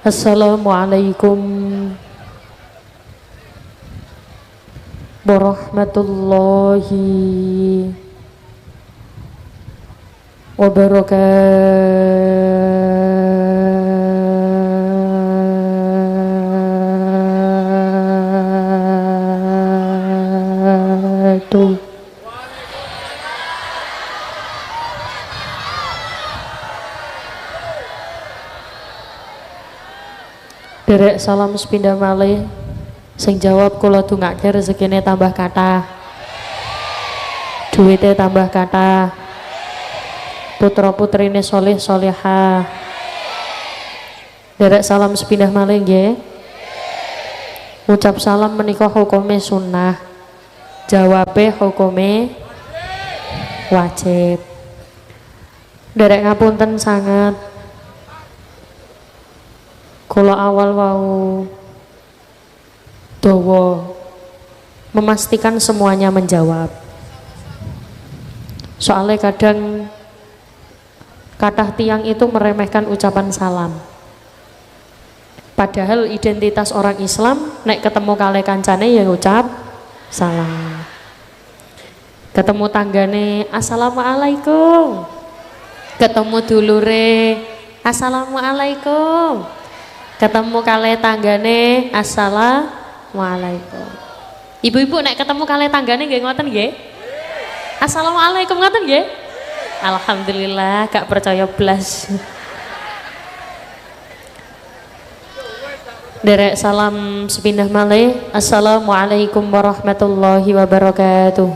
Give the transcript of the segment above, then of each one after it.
Assalamualaikum warahmatullahi wabarakatuh. Derek salam sepindah malih sing jawab kula dongake rezekine tambah kathah, duwite tambah kathah, putra putrine soleh solehah. Derek salam sepindah malih nggih. Ucap salam menika hukume sunnah, jawabe hukume wajib. Derek ngapunten sangat, kula awal wau dawa memastikan semuanya menjawab. Soalnya kadang kathah tiang itu meremehkan ucapan salam. Padahal identitas orang Islam nek ketemu kali kancane ya ucap salam. Ketemu tanggane assalamualaikum. Ketemu dulure assalamualaikum. Ketemu kali tanggane assalamualaikum. Ibu-ibu nek ketemu kali tanggane nggih ngoten nggih? Assalamualaikum ngoten nggih? Alhamdulillah gak percaya blas. Derek salam sepindah malih. Assalamualaikum warahmatullahi wabarakatuh.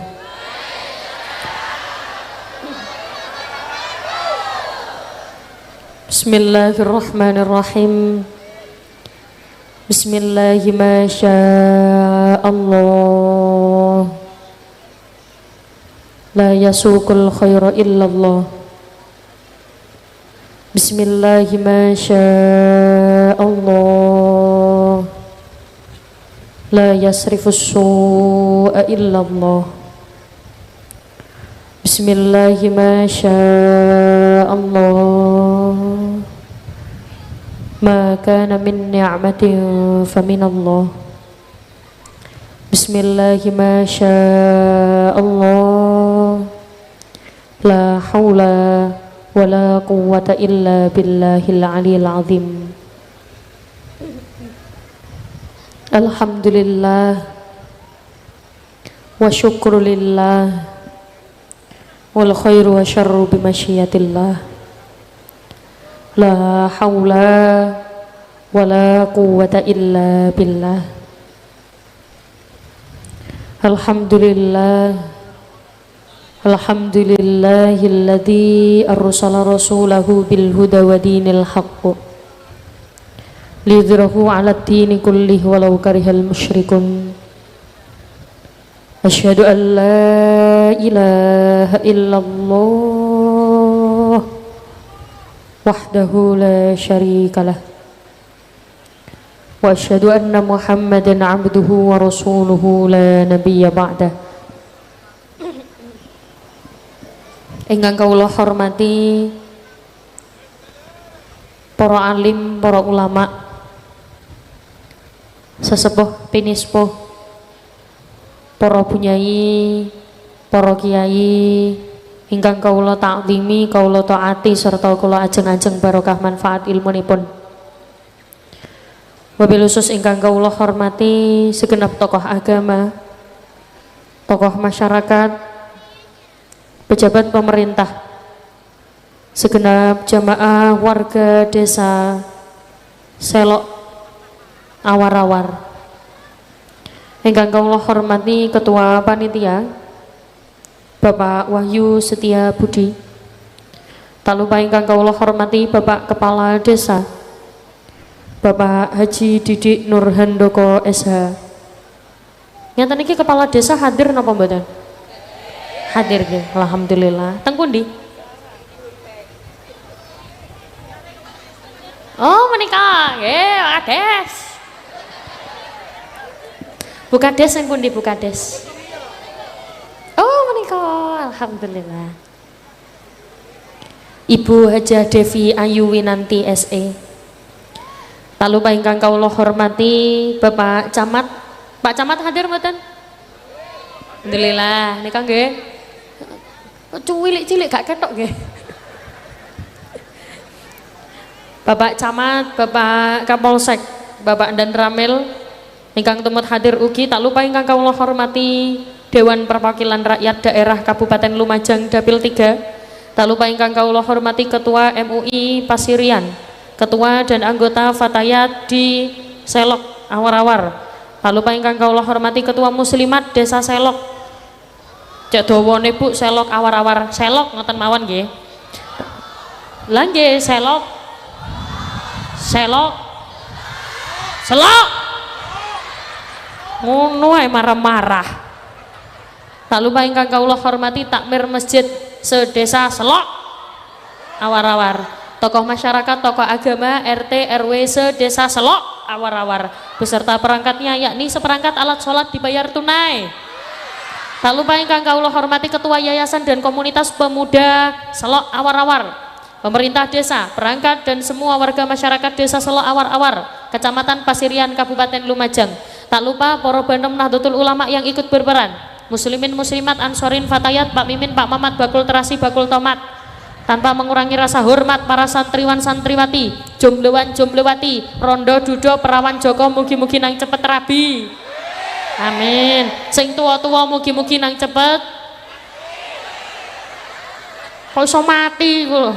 Bismillahirrahmanirrahim. Bismillahi ma Allah. La yasuqul khaira illallah. Bismillahi ma Allah. La yasrifus su'a illallah. Bismillahi ma Allah. Ma kana min ni'matin faminallah. Bismillahi ma Allah. La hawla wa la quwwata illa billahil aliyil azim. Alhamdulillah wa syukrulillah wal khairu wa syarru bimasyiatillah. La hawla wa la quwwata illa billah. Alhamdulillah. Alhamdulillahilladzi arsala rasulahu bil huda wa dinil haqq liyudhhirahu 'alad dini kullih walau karihal musyrikun. Asyhadu an la ilaha illallah wahdahu la syarikalah wa asyhadu anna Muhammadan 'abduhu wa rasuluhu la nabiyya ba'dah. Ingkang kawula hormati para alim, para ulama, sesepuh pinispuh, para bunyai, para kiai ingkang kawula ta'zimi, kawula taati serta kula ajeng-ajeng barokah manfaat ilmunipun. Wabil khusus ingkang kawula hormati segenap tokoh agama, tokoh masyarakat, pejabat pemerintah, segenap jamaah warga desa Selok Awar-awar. Ingkang kawula hormati Ketua Panitia Bapak Wahyu Setia Budi. Tak lupa ingkang kawula hormati Bapak Kepala Desa Bapak Haji Didik Nur Handoko SH. Nyata niki Kepala Desa hadir napa mboten? Hadir nggih, alhamdulillah. Teng pundi? Oh, menika nggih, Pak Kades. Bu Kades sing pundi Bu Kades? Oh, menika, alhamdulillah. Ibu Hajah Devi Ayu Winanti SE. Tak lupa ingkang kawula hormati Bapak Camat. Pak Camat hadir mboten? Alhamdulillah nika nggih. Cilik-cilik gak ketok nggih. Bapak Camat, Bapak Kapolsek, Bapak Dan Ramil ingkang tumut hadir ugi. Tak lupa ingkang kawula hormati Dewan Perwakilan Rakyat Daerah Kabupaten Lumajang Dapil 3. Tak lupa ingkang kawula hormati Ketua MUI Pasirian, Ketua dan anggota Fatayat di Selok Awar-Awar. Tak lupa ingkang kawula hormati Ketua Muslimat Desa Selok. Cek dawane Bu, Selok Awar-Awar. Selok ngoten mawon nggih. Lah nggih Selok. Selok. Selok. Ngono ae marah-marah. Tak lupa ingkang kawula hormati takmir Masjid Sedesa Selok Awar-Awar. Tokoh masyarakat, tokoh agama, RT, RW se-desa Selok Awar-Awar beserta perangkatnya, yakni seperangkat alat sholat dibayar tunai. Tak lupa ingkang kawula hormati Ketua Yayasan dan Komunitas Pemuda Selok Awar-Awar, pemerintah desa, perangkat dan semua warga masyarakat desa Selok Awar-Awar, Kecamatan Pasirian, Kabupaten Lumajang. Tak lupa para bandem Nahdlatul Ulama yang ikut berperan, muslimin muslimat ansorin fatayat, Pak Mimin, Pak Mamat, bakul terasi, bakul tomat. Tanpa mengurangi rasa hormat para santriwan santriwati, jomblowan jomblowati, rondo dudo perawan joko, mugi-mugi nang cepet rabi. Amin. Sing tua-tua mugi-mugi nang cepet. Kok iso mati ku.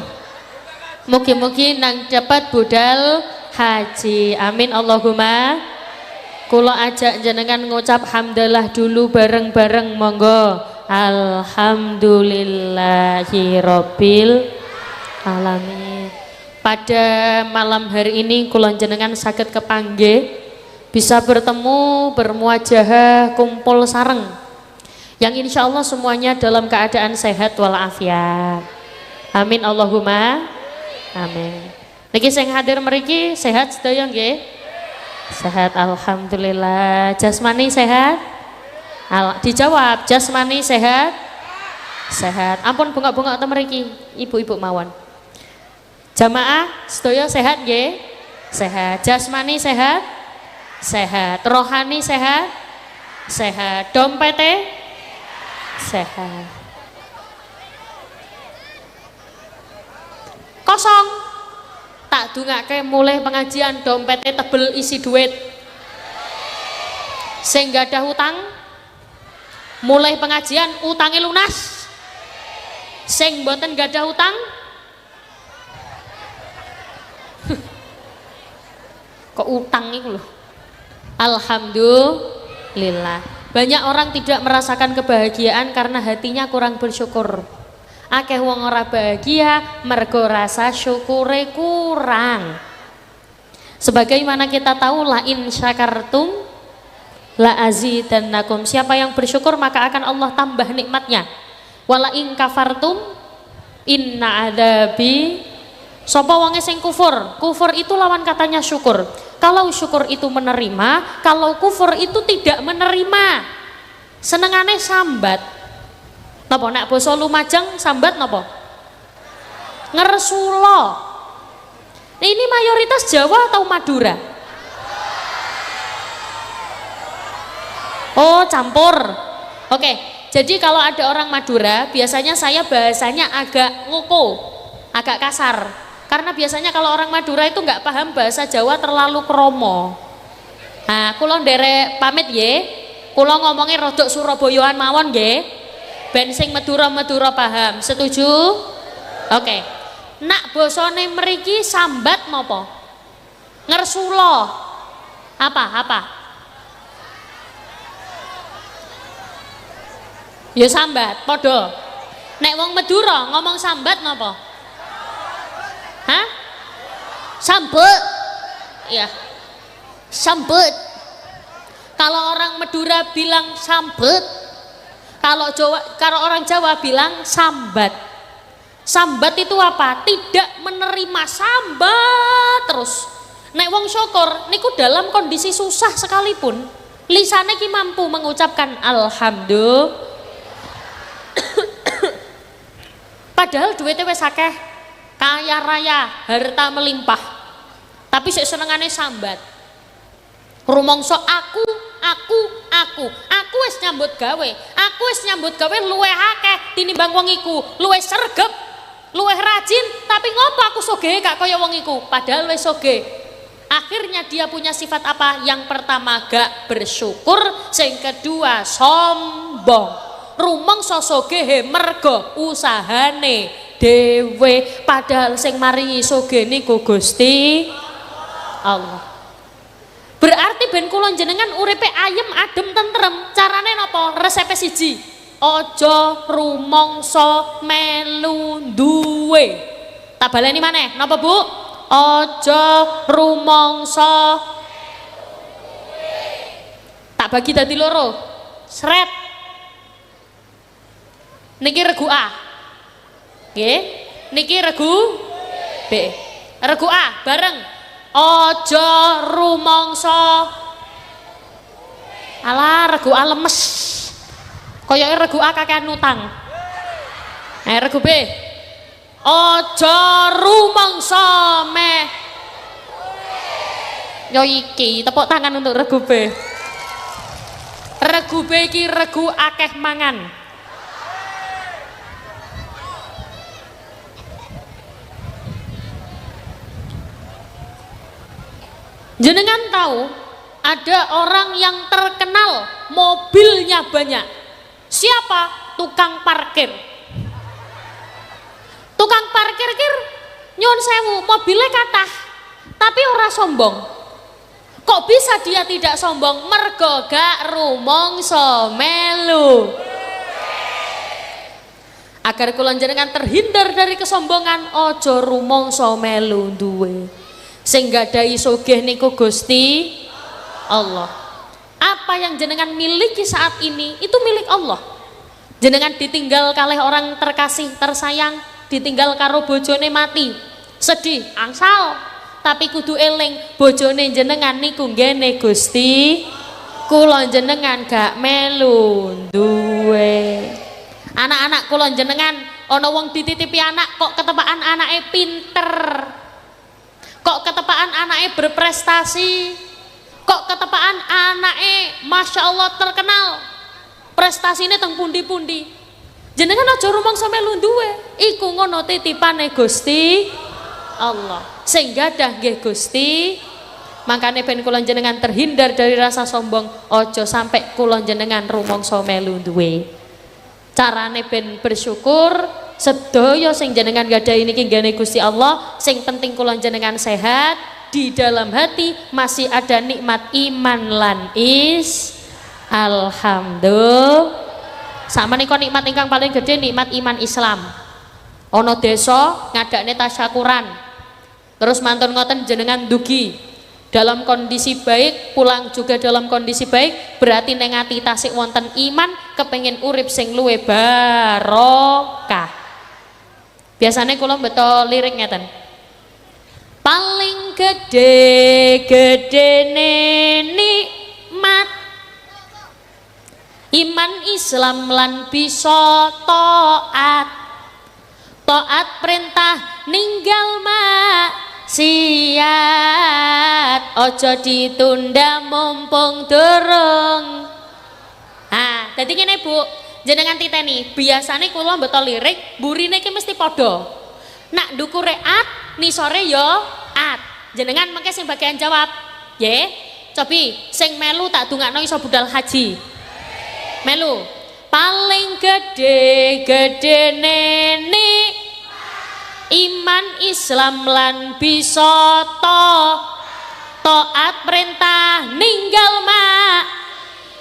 Mugi-mugi nang cepet budal haji. Amin Allahumma. Kula ajak jenengan ngucap hamdalah dulu bareng-bareng, monggo. Alhamdulillahirabbil alamin. Pada malam hari ini kula jenengan saged kepanggih bisa bertemu, bermuajahah, kumpul sareng yang insya Allah semuanya dalam keadaan sehat walafiat. Amin Allahumma amin. Niki sing hadir mriki sehat sedaya nggih? Sehat alhamdulillah. Jasmani sehat? Dijawab, jasmani sehat? Sehat. Ampun bengok-bengok teng mriki, ibu-ibu mawon. Jamaah sedaya sehat nggih? Sehat. Jasmani sehat? Sehat. Rohani sehat? Sehat. Dompete? Sehat. Kosong. Tak dungake mulai pengajian dompete tebel isi duit. Sing gadah utang mulai pengajian utangnya lunas. Sing mboten gadah utang kok utang iku lho. Alhamdulillah. Banyak orang tidak merasakan kebahagiaan karena hatinya kurang bersyukur. Akeh wong ora bahagia mergo rasa syukure kurang. Sebagaimana kita tahu, la in syakartum la azidannakum. Siapa yang bersyukur maka akan Allah tambah nikmatnya. Wala in kafartum inna adabi. Sapa wonge sing kufur? Kufur itu lawan katanya syukur. Kalau syukur itu menerima, kalau kufur itu tidak menerima. Senengane sambat. Napa nek basa Lumajang sambat napa? Ngeresulo. Ini mayoritas Jawa atau Madura? Oh, campur. Oke, jadi kalau ada orang Madura, biasanya saya bahasanya agak ngoko, agak kasar. Karena biasanya kalau orang Madura itu nggak paham bahasa Jawa, terlalu kromo. Nah, kula nderek pamit ye. Kula ngomongin rodok Surabayaan mawon nggih. Ben sing Madura-Madura paham. Setuju? Oke. Nak bosone mriki sambat napa? Ngersula. Apa? Ya sambat, padha. Nek wong Madura ngomong sambat napa? Hah? Sambut. Ya. Sambut. Kalau orang Madura bilang sambut. Kalau orang Jawa bilang sambat. Sambat itu apa? Tidak menerima, sambat terus. Nek wong syukur niku dalam kondisi susah sekalipun lisane ki mampu mengucapkan alhamdulillah. Padahal duitnya wis akeh, kaya raya, harta melimpah. Tapi sik senengane sambat. Rumangsa aku wis nyambut gawe. Aku wis nyambut gawe luwih akeh tinimbang wong iku, luwih sregep, luwih rajin, tapi ngopo aku sugih gak kaya wong iku, padahal wis sugih. Akhirnya dia punya sifat apa? Yang pertama gak bersyukur, sing kedua sombong. Rumangsa sugih mergo usahane dhewe, padahal sing maringi sugih niku Gusti Allah. Berarti ben kula jenengan uripe ayem adem tentrem. Carane napa? Resepe siji. Aja rumangsa melu duwe. Tak baleni maneh. Napa, Bu? Aja rumangsa. Tak bagi dadi loro. Sret. Niki regu A. Nggih. Niki regu B. Regu A bareng. Aja rumangsa. Alah regu A lemes. Koyoke regu A kakean utang. Regu B. Aja rumangsa meh. Yo iki tepuk tangan untuk regu B. Regu B iki regu akeh mangan. Jenengan tahu ada orang yang terkenal mobilnya banyak. Siapa? Tukang parkir. Tukang parkir nyun sewu mobilnya kathah tapi ora sombong. Kok bisa dia tidak sombong? Mergo gak rumangsa melu. Agar kula jenengan terhindar dari kesombongan, aja rumangsa melu duwe. Sing gadahi sugih niku Gusti Allah. Apa yang jenengan miliki saat ini itu milik Allah. Jenengan ditinggal kalih orang terkasih tersayang, ditinggal karo bojone mati, sedih angsal, tapi kudu eling bojone jenengan niku nggene Gusti kula jenengan gak melu duwe. Anak-anak kula jenengan ana wong dititipi anak kok ketepaan anake pinter, kok ketepaan anaknya berprestasi, kok ketepaan anaknya Masya Allah terkenal, prestasinya teng pundi-pundi. Jenengan aja rumangsa melu duwe, iku ngono titipane Gusti Allah. Sing gadah nggih Gusti. Makane ben kula jenengan terhindar dari rasa sombong, aja sampai kula jenengan rumangsa melu duwe. Carane ben bersyukur. Sedaya sing jenengan gadahi niki nggene Gusti Allah, sing penting kula jenengan sehat, di dalam hati masih ada nikmat iman lan alhamdulillah. Sama nika nikmat ingkang paling gede nikmat iman Islam. Ana desa ngadakne tasyakuran. Terus mantun ngoten jenengan dugi dalam kondisi baik, pulang juga dalam kondisi baik, berarti neng ati tasik wonten iman, kepengin urip sing luwe barokah. Biasanya kula beto lirik ngeten. Paling gedene nikmat iman Islam lan bisa taat perintah ninggal maksiat, ojo ditunda mumpung durung. Dadi ngene Bu, jenengan titeni, biasane kula beto lirik burine iki mesti padha. Nak ndukure at, nisore yo at. Jenengan mengke sing bagian jawab. Nggih. Cobi sing melu tak dongakno iso budal haji. Melu. Paling gedene iman Islam lan bisa taat perintah ninggal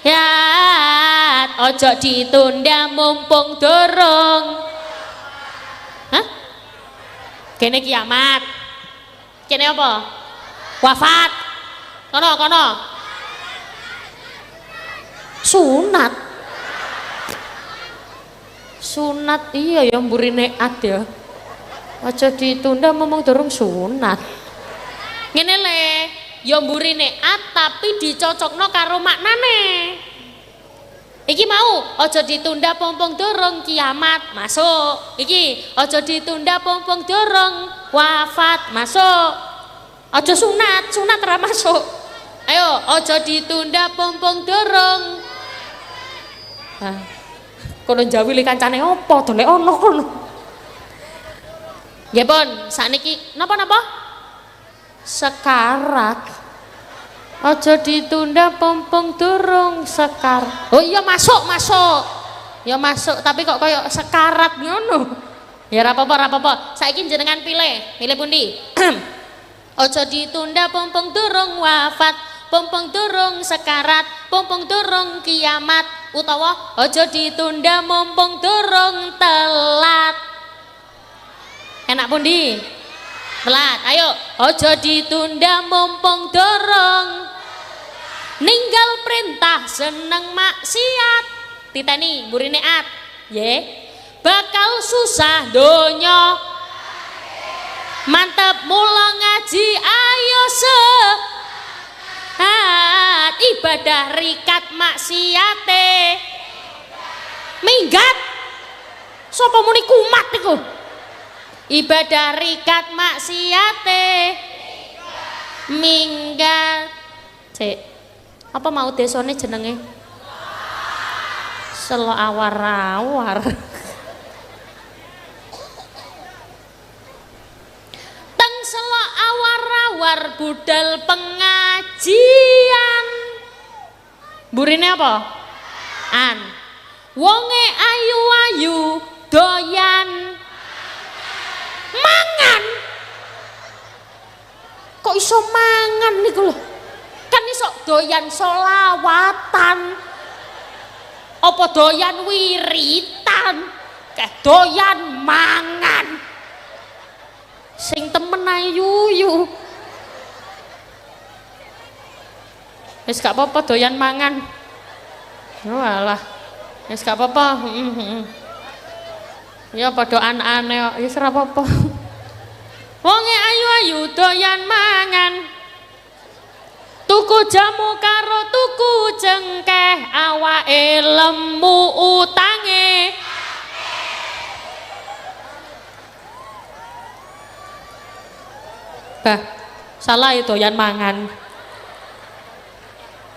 maksiat, ojo ditunda mumpung durung. Hah? Kene kiamat. Kene apa? Wafat. Kono. Sunat iya ya mburine at ya. Aja ditunda momong durung sunat. Ngene le, ya mburine at tapi dicocokno karo maknane. Iki mau aja ditunda pompong durung kiamat masuk. Iki aja ditunda pompong durung wafat masuk. Aja sunat, sunat ora masuk. Ayo, aja ditunda pompong dorong. Nah, kono njawili kancane opo dolek ono kono. Nggih pun, sakniki napa-napa? Sekarat. Aja ditunda pompong dorong sekar. Oh iya masuk, masuk. Ya masuk, tapi kok koyo sekarat ngono. Ya ora apa-apa, ora apa-apa. Saiki jenengan pilih pundi? Aja ditunda pompong dorong wafat, pompong dorong sekarat, pompong dorong kiamat, utawa aja ditunda pompong dorong telat. Enak pundi? Telat. Ayo, aja ditunda pompong dorong ninggal perintah seneng maksiat. Titeni burine at. Nggih. Bakal susah donya. Mantep mula ngaji ayo sehat ibadah rikat maksiate minggat. Sapa muni kumat niku? Ibadah rikat maksiate minggat. Cek. Apa mau desone jenenge? Selo awar-awar. Teng selo awar-awar budal pengajian. Burine apa? An. Wonge ayu-ayu doyan mangan. Kok iso mangan niku lho? Kan iso doyan solawatan. Apa doyan wiritan? Doyan mangan. Sing temen ayu. Wis gak apa-apa doyan mangan. Walah. Wis gak apa-apa. Ya padha anane kok, wis ora apa-apa. Wonge ayu-ayu doyan mangan. Tuku jamu karo tuku cengkeh, awake lemu utange. Bah, salah itu doyan mangan.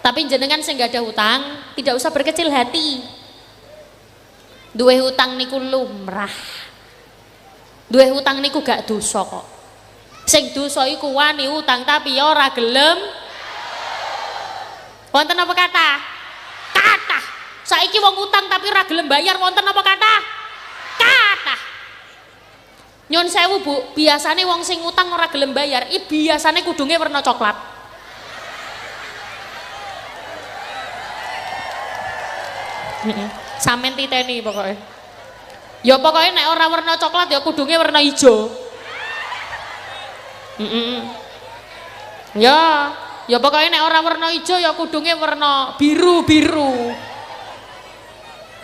Tapi jenengan sing gak ada hutang, tidak usah berkecil hati. Duwe hutang niku lumrah. Duwe hutang niku gak dosa kok. Sing dosa iku wani hutang tapi ora gelem. Wonten apa kata? Kata. Saiki wong utang tapi ora gelem bayar, wonten apa kata? Kata. Nyun sewu Bu, biasane wong sing utang ora gelem bayar, biasane kudunge warna coklat. Sampeyan titeni pokoknya. Ya pokoknya nek ora warna coklat ya kudunge warna ijo. Ya pokoknya nek ora warna ijo ya kudunge warna biru-biru.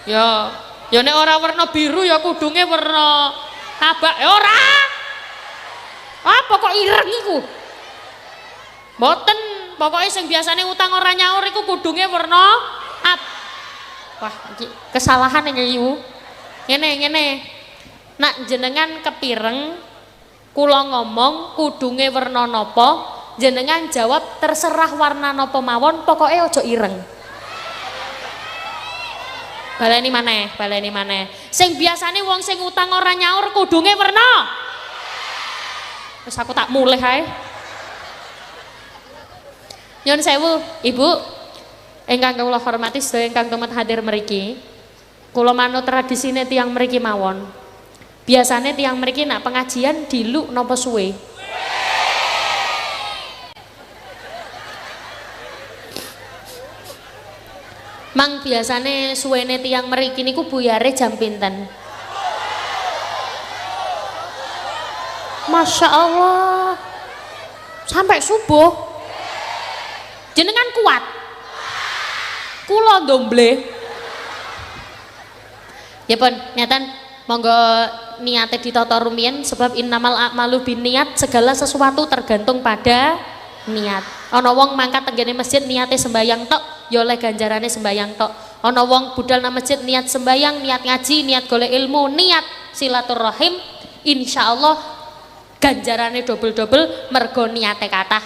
Ya nek ora warna biru ya kudunge warna abak. Ya ora. Apa kok ireng iku? Mboten, pokoknya sing biasane utang ora nyaur iku kudunge warna wah, kesalahan ini Yu. Ngene. Nak jenengan kepireng kula ngomong kudunge warna napa, jenengan jawab terserah warna napa mawon, pokoknya aja ireng. Baleni maneh. Sing biasane wong sing utang ora nyaur kudunge warna. Wis aku tak mulih ae. Nyun sewu, Ibu. Ingkang kula hormati sedaya ingkang tumet hadir mriki. Kula manut tradisine tiyang mriki mawon. Biasane tiyang mriki nak pengajian diluk napa suwe? Mang biasane suwene tiyang mriki niku buyare jam pinten? Masya Allah. Sampai subuh. Jenengan kuat. Kula ndomble. Ya pun, nyatan monggo niate ditata rumiyin sebab innamal a'malu binniyat, segala sesuatu tergantung pada niat. Ana wong mangkat tenggene masjid niate sembayang tok, ya oleh ganjarane sembayang tok. Ana wong budal nang masjid niat sembayang, niat ngaji, niat golek ilmu, niat silaturahim, insyaallah Ganjarane double-double mergo niate kathah.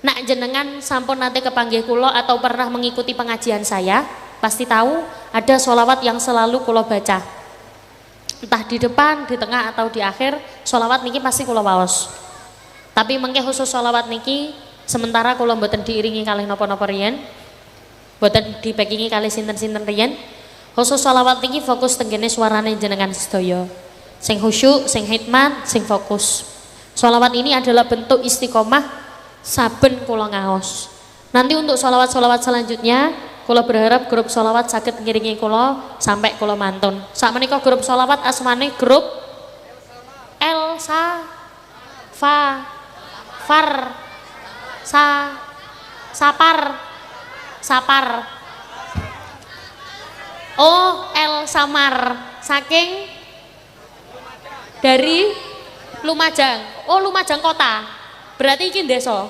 Nak jenengan sampun nanti kepanggih kula atau pernah mengikuti pengajian saya, pasti tahu ada sholawat yang selalu kula baca. Entah di depan, di tengah atau di akhir, sholawat niki pasti kula waos. Tapi mengke khusus sholawat niki sementara kula mboten diiringi kalih napa-napa riyen, mboten dipekingi kalih sinten-sinten riyen. Khusus sholawat niki fokus tenggene suarane jenengan sedaya. Sing khusyuk, sing hikmat, sing fokus. Sholawat ini adalah bentuk istiqomah saben kula ngaos. Nanti untuk sholawat-sholawat selanjutnya, kula berharap grup sholawat sakit ngiringi kula sampai kula mantun. Sakmenika grup sholawat asmane grup Elsa Fa Far Sa Sapar Sapar. Oh, El Samar saking dari Lumajang. Oh, Lumajang kota. Berarti iki desa.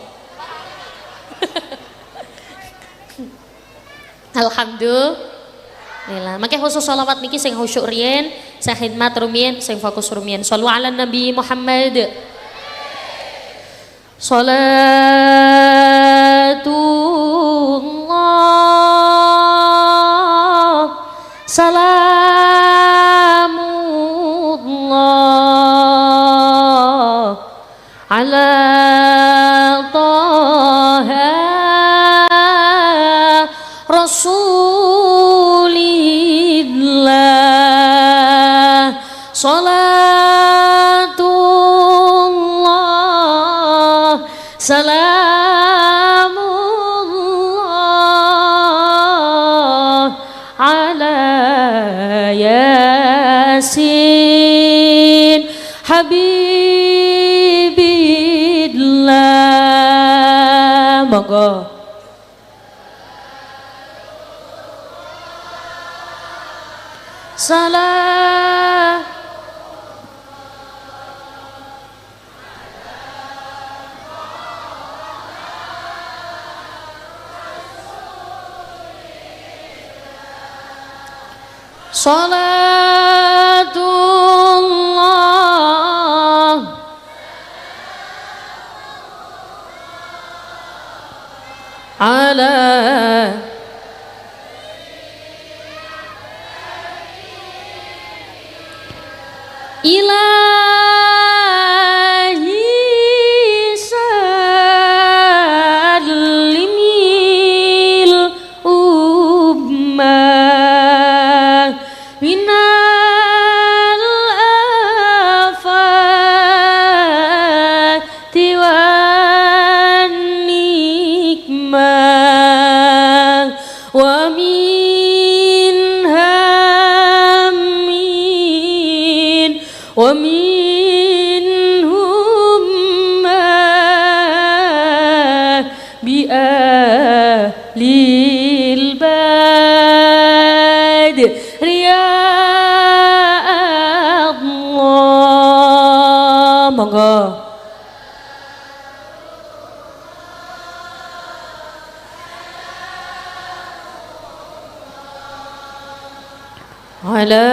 Alhamdulillah. Maka khusus sholawat niki sing khusyuk riyen, sing khidmat rumiyin, sing fokus rumiyin. Shallu ala Nabi Muhammad. Salatullah salamullah ala taha rasulillah. Salatullah salamullah ala yasin habibillah. Monggo. Salam Salatullah ala ilahi salimil ummah minal afati wan nikmah wa min hammin wa minhum ma bi ahlil bad ya Allah. Monggo. Ala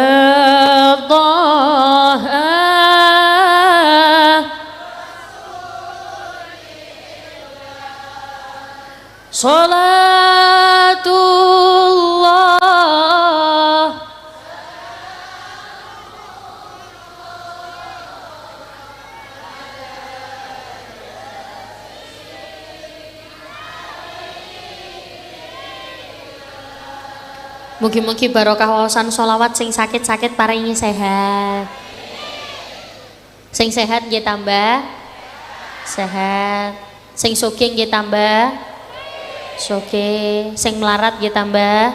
Taha Salatullah mugi-mugi barokah wawasan sholawat sing sakit-sakit paringi sehat. Sing sehat nggih tambah sehat. Sing sugih nggih tambah sugih. Sing melarat nggih tambah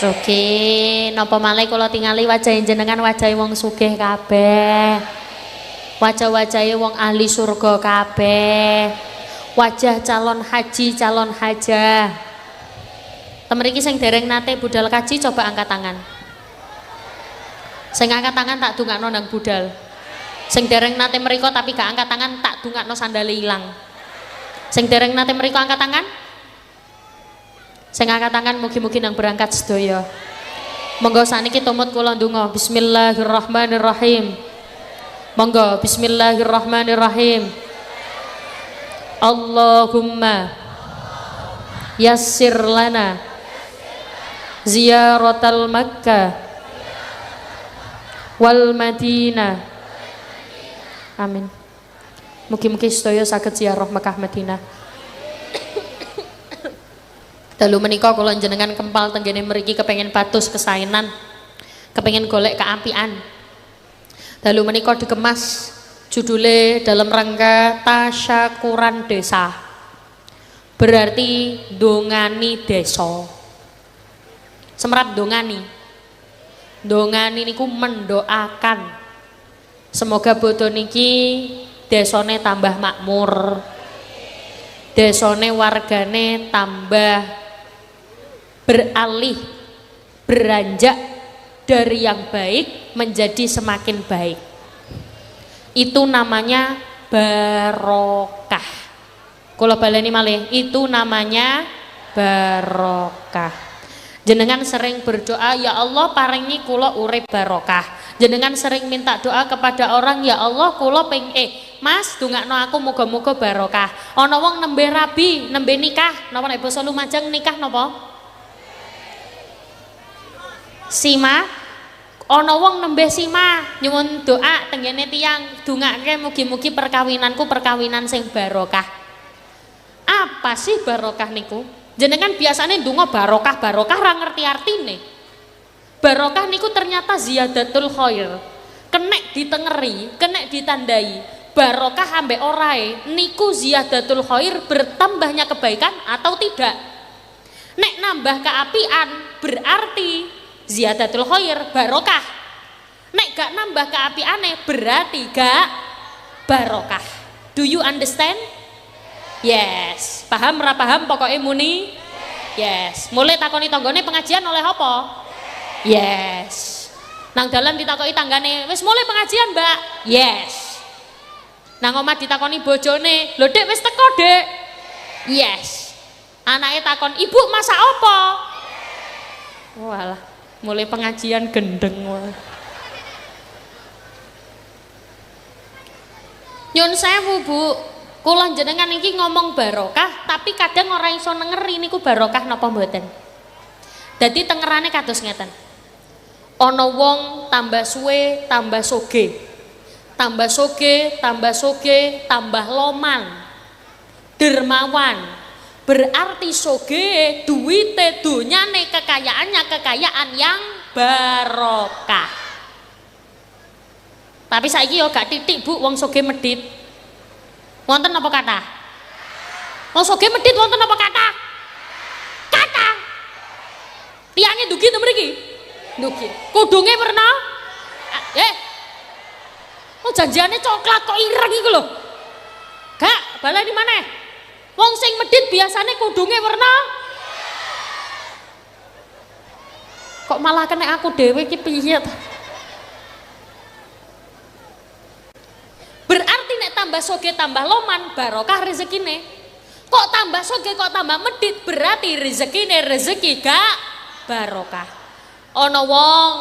sugih. Napa malih kula tingali wajah jenengan wajahe wong sugih kabeh. Wajah-wajahe wong ahli surga kabeh. Wajah calon haji, calon hajah. Temeriki sing dereng nate budal kaji coba angkat tangan. Sing angkat tangan tak dungakno nang budal. Sing dereng nate mriko tapi gak angkat tangan tak dungakno sandale ilang. Sing dereng nate mriko angkat tangan. Sing angkat tangan mugi-mugi nang berangkat sedaya. Monggo saniki tumut kula ndonga. Bismillahirrahmanirrahim. Monggo bismillahirrahmanirrahim. Allahumma yassir lana ziyaratal Makkah wal Madinah. Amin. Mugi-mugi sedaya saged ziarah Mekah Madinah. Dalu menika kula jenengan kempal tenggene mriki kepengin patus kesainan, kepengin golek keapian. Dalu menika dikemas judule dalam rangka tasyakuran desa. Berarti dongani desa. Semerap dongani. Dongani niku mendoakan semoga bodo niki desone tambah makmur, desone wargane tambah beralih, beranjak dari yang baik menjadi semakin baik. Itu namanya barokah. Kula baleni malih, itu namanya barokah. Jenengan sering berdoa, ya Allah paringi kula urip barokah. Jenengan sering minta doa kepada orang, ya Allah kula Mas dongakno aku muga-muga barokah. Ana wong nembe rabi, nembe nikah, napa nek basa Lumajang nikah napa? Sima. Ana wong nembe sima, nyuwun doa tenggene tiyang, dongake mugi-mugi perkawinanku perkawinan sing barokah. Apa sih barokah niku? Jenengan biasanya ndonga barokah ra ngerti artine. Barokah niku ternyata ziyadatul khair. Kenek ditengeri, kenek ditandai. Barokah ambek orae niku ziyadatul khair, bertambahnya kebaikan atau tidak. Nek nambah keapian berarti ziyadatul khair, barokah. Nek gak nambah keapiane berarti gak barokah. Do you understand? Yes. Paham ra paham pokoknya muni? Yes. Mulai takoni tanggane pengajian oleh apa? Yes. Nang dalan ditakoki tanggane, wis mulai pengajian, Mbak? Yes. Nang omah ditakoni bojone, lho Dek wis teko, Dek? Yes. Anake takon, Ibu masak apa? Walah, mulai pengajian gendeng wae. Nyun sewu, Bu. Kula jenengan iki ngomong barokah, tapi kadang ora iso nengeri niku barokah napa mboten. Dadi tengerane kados ngeten. Ana wong tambah suwe tambah soge. Tambah soge, tambah soge, tambah loman. Dermawan. Berarti soge duwite donyane kekayaannya kekayaan yang barokah. Tapi saiki yo gak titik, Bu, wong soge medhit. Wonten apa kata? Wong soge medhit wonten apa kata? Kata. Tiange dugi to mriki? Dugi. Kudunge werna? Oh janjiane coklat kok ireng iku lho. Gak, baleni maneh. Wong sing medhit biasane kudunge werna? Kok malah kena aku dhewe iki piye to? Berarti nek tambah soge tambah loman barokah rezekine. Kok tambah soge kok tambah medit berarti rezekine rezeki gak barokah. Ana wong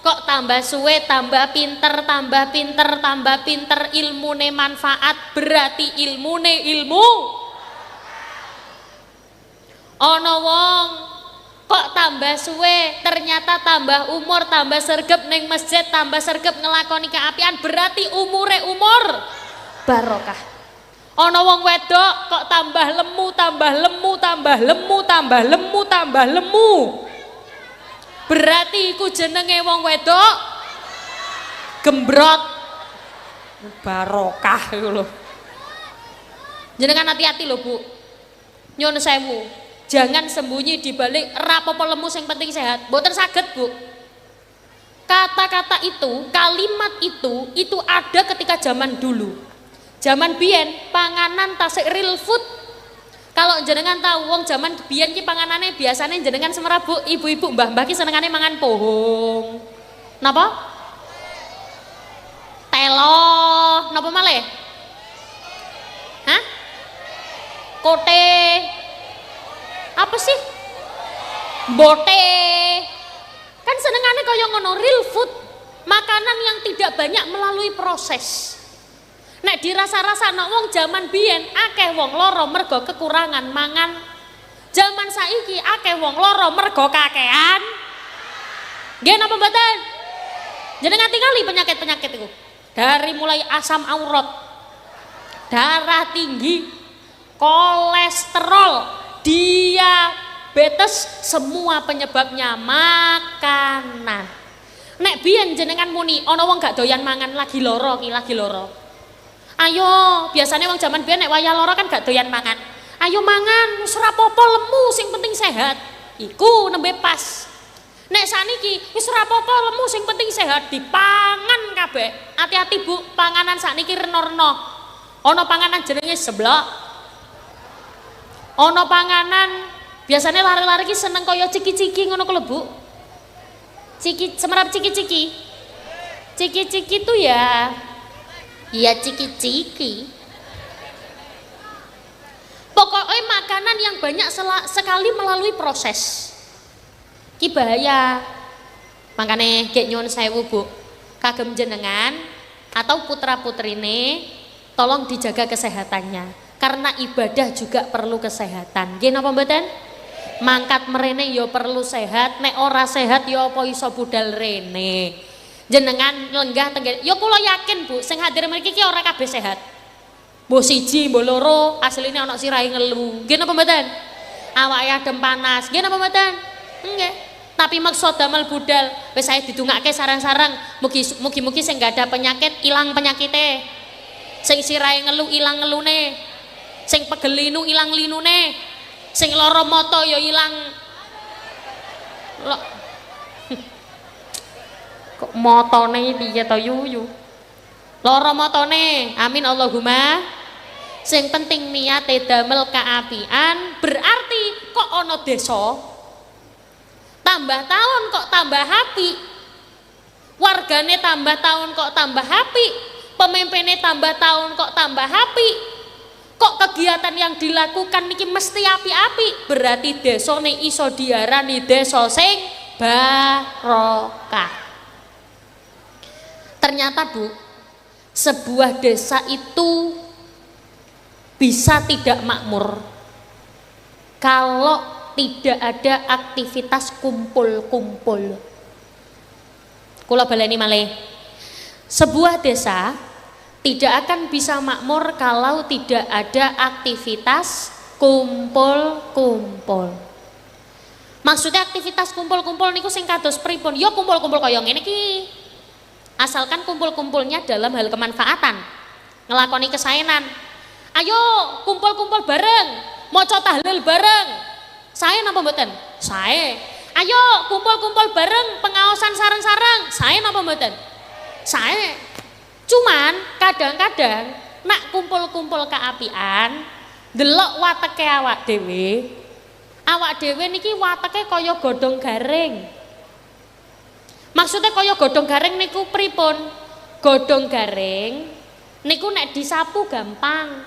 kok tambah suwe tambah pinter tambah pinter tambah pinter, ilmune manfaat berarti ilmune ilmu. Ana wong kok tambah suwe ternyata tambah umur tambah sergep ning masjid tambah sergep ngelakoni keapian berarti umure umur barokah. Ana wong wedok kok tambah lemu tambah lemu tambah lemu tambah lemu tambah lemu berarti iku jenenge wong wedok gembrot barokah iku lho. Jenengan hati-hati lho, Bu. Nyun sewu. Jangan sembunyi di balik rapopo lemu yang penting sehat. Mboten saged, Bu. Kata-kata itu, kalimat itu ada ketika zaman dulu. Zaman biyen panganan tasik real food. Kalau jenengan tahu wong zaman biyen ki panganane biasane jenengan semerap, Bu, ibu-ibu mbah-mbah ki senengane mangan pohong. Napa? Telo, napa malih? Hah? Kote. Apa sih? Bote. Kan senengane kaya ngono real food. makanan yang tidak banyak melalui proses. Nek dirasa-rasa nek wong jaman biyen akeh wong loro mergo kekurangan mangan. Jaman saiki akeh wong loro mergo kakean. Nggih napa mboten? Jenengan tingali penyakit-penyakit itu. Dari mulai asam urat, darah tinggi, kolesterol, diabetes, semua penyebabnya makanan. Nek biyen jenengan muni ana wong gak doyan mangan lagi loro ki, lagi loro. Ayo, biasanya wong jaman biyen nek wayah loro kan gak doyan mangan. Ayo mangan, wis ora apa-apa lemu sing penting sehat. Iku nembe pas. Nek saniki wis ora apa-apa lemu sing penting sehat, dipangan kabeh. Hati-hati Bu, panganan sakniki reno-reno. Ana panganan jenenge seblak. Ana panganan biasanya lari-lari ki seneng kaya ciki-ciki ngono ku lho Bu. Ciki, semerap ciki-ciki. Ciki-ciki itu ya ciki-ciki. Pokoknya makanan yang banyak sekali melalui proses. Ki bahaya. Makanya gek nyuwun sewu Bu, kagem jenengan atau putra-putrine tolong dijaga kesehatannya. Karena ibadah juga perlu kesehatan. Nggih napa mboten? Mangkat merene ya perlu sehat, nek ora sehat ya apa iso budal rene. Jenengan lenggah tenggen. Ya kula yakin Bu, sing hadir mriki ki ora kabeh sehat. Mbok siji, mbok loro, asline ana sirahe ngelu. Nggih napa mboten? Awake adem panas. Nggih napa mboten? Nggih. Tapi maksud damel budal, wis saya didongake sarang-sarang, mugi-mugi sing gak ada penyakit ilang penyakite. Sing sirahe ngelu ilang ngelune. Sing pegel linu ilang linune. Sing lara mata ya ilang. Kok matane piye to yuyu? Lara matane. Amin Allahumma. Sing penting niate damel kaapian, berarti kok ana desa tambah tahun kok tambah happy. Wargane tambah tahun kok tambah happy. Pemimpinnya tambah tahun kok tambah happy. Kok kegiatan yang dilakukan niki mesti api-api, berarti desane iso diarani desa sing barokah. Ternyata Bu, sebuah desa itu bisa tidak makmur kalau tidak ada aktivitas kumpul-kumpul. Kula baleni malih. Sebuah desa tidak akan bisa makmur kalau tidak ada aktivitas kumpul-kumpul. Maksudnya aktivitas kumpul-kumpul niku sing kados pripun? Ya kumpul-kumpul kaya ngene iki. Asalkan kumpul-kumpulnya dalam hal kemanfaatan, ngelakoni kesaenan. Ayo kumpul-kumpul bareng, maca tahlil bareng. Sae napa mboten? Sae. Ayo kumpul-kumpul bareng, pengaosan sareng-sareng. Sae napa mboten? Sae. Cuman kadang-kadang nak kumpul-kumpul keapian, delok wateke awak dhewe. Awak dhewe niki wateke kaya godhong garing. Maksudnya kaya godhong garing niku pripun? Godhong garing niku nek disapu gampang.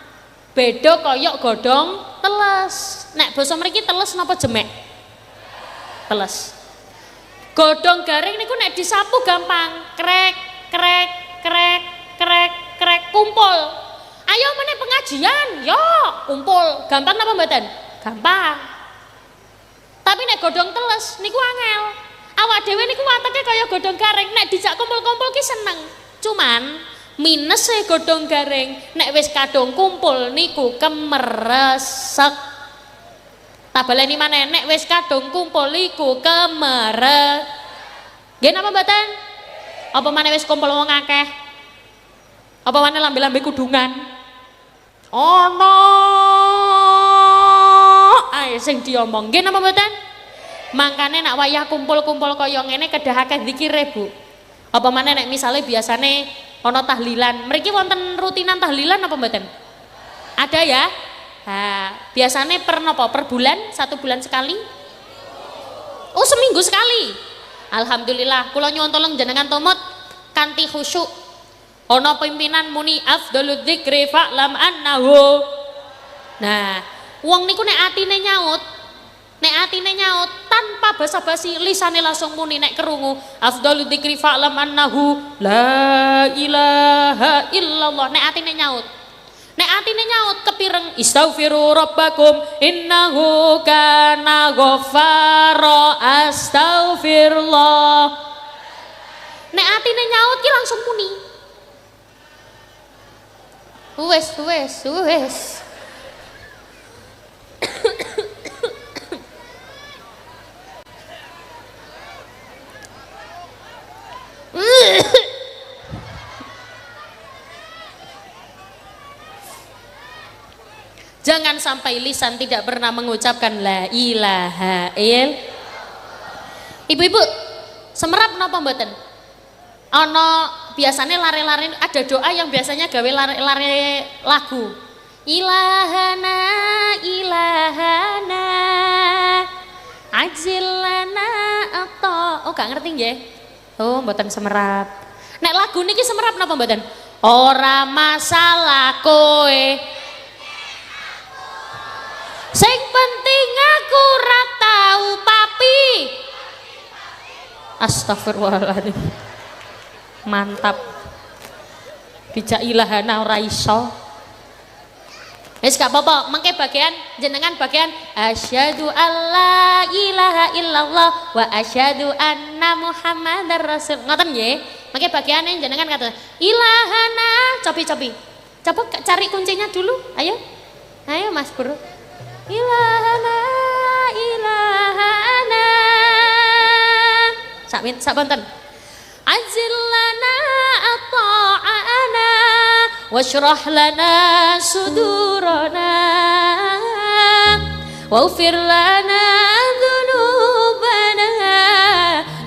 Beda kaya godhong teles. Nek basa mriki teles napa jemek? Teles. Godhong garing niku nek disapu gampang. Krek krek krek krek krek kumpul. Ayo meneh pengajian, yo kumpul. Gampang napa mboten? Gampang. Tapi nek godhong teles niku angel. Awak dhewe niku wateke kaya godhong garing, nek dijak kumpul-kumpul ki seneng. Cuman minuse godhong garing nek wis kadung kumpul niku kemeresek. Tak baleni maneh, nek wis kadung kumpul iku kemeresek. Nggih napa mboten? Apa maneh wis kumpul wong akeh? Apa maneh lambe-lambe kudungan? Ono ae sing diomong. Nggih napa mboten? Mangkane nak wayah kumpul-kumpul kaya ngene kedah akeh zikire Bu. Apa maneh nek misale biasane ana tahlilan. Mriki wonten rutinan tahlilan apa mboten? Ada ya? Nah, biasane per napa? Per bulan? 1 bulan sekali? Oh, seminggu sekali. Alhamdulillah, kula nyuwun tolong jenengan tumut kanthi khusyuk. Ana pimpinan muni afdhaludz dzikri fa'lam annahu. Nah, wong niku nek atine nyaut tanpa tanpa basa-basi lisane langsung muni nek krungu afdalu dzikri fa'lam annahu la ilaha illallah. Nek atine nyaut kepireng istaghfiru rabbakum innahu kana ghaffara astaghfirullah. Nek atine nyaut ki langsung muni. Wes. Jangan sampai lisan tidak pernah mengucapkan la ilaha il. Ibu-ibu, semerap napa mboten? Ana biasanya lare-lare ada doa yang biasanya gawe lare-lare lagu. Ilahana ajillana atau gak ngerti nggih? Oh, mboten semerap. Nek lagu niki semerap napa mboten? Ora masalah kowe. Sing penting aku ora tau papi. Astagfirullahaladzim. Mantap. Bijak ilahana ora iso. Wis gak apa-apa, mengke bagian jenengan bagian asyhadu alla ilaha illallah wa asyhadu anna muhammadar rasul. Ngoten nggih? Mengke bagiane jenengan kata ilahana, cobi. Coba cari kuncinya dulu. Ayo Mas Bro. Ilahana sak bonten azillana ata'ana washrah lana sudurana waghfir lana dzunubana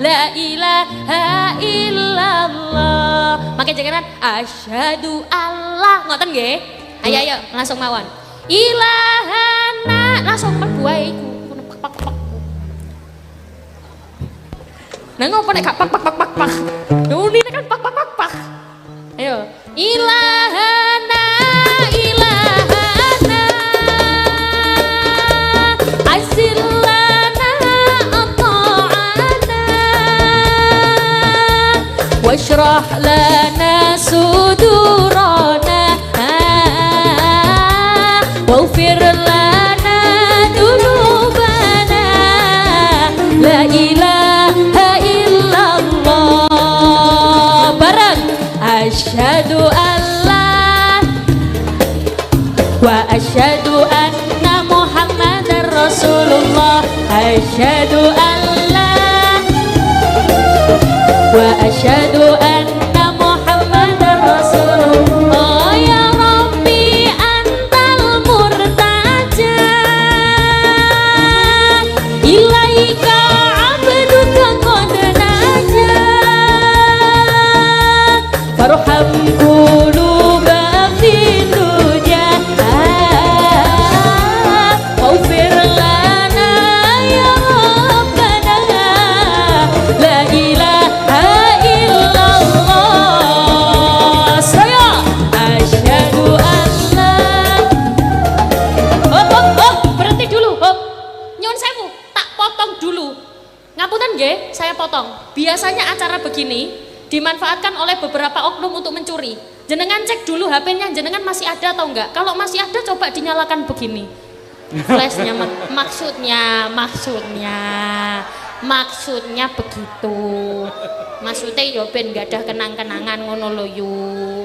la ilaha illallah. Maka jangan asyhadu Allah ngoten nggih. Ayo langsung mawon ilahana langsung perbuai iku pak. Nah ngopo nek gak pak. Ini kan pak. Ayo ilahana azillana ata'ana washrah lana sudurana waghfir lana dzunubana la ilaha illallah. Bareng asyhadu alla wa asyhadu anna muhammadar rasulullah asyhadu alla wa asyhadu anna muhammadar rasulullah. Ya Rabbi antal murtaja ilaika abduka qad naja farham quluba fi duja waghfir lana ya rabbana la ilaha illallah. Saya asyhadu alla berhenti dulu. Nyuwun sewu, tak potong dulu. Ngapunten nggih, saya potong. Biasanya acara begini dimanfaatkan oleh beberapa oknum untuk mencuri. Jenengan cek dulu HP-nya jenengan masih ada atau enggak. Kalau masih ada coba dinyalakan begini. Flashnya maksudnya begitu. Maksudnya ya ben gak ada kenang-kenangan ngono lho yu.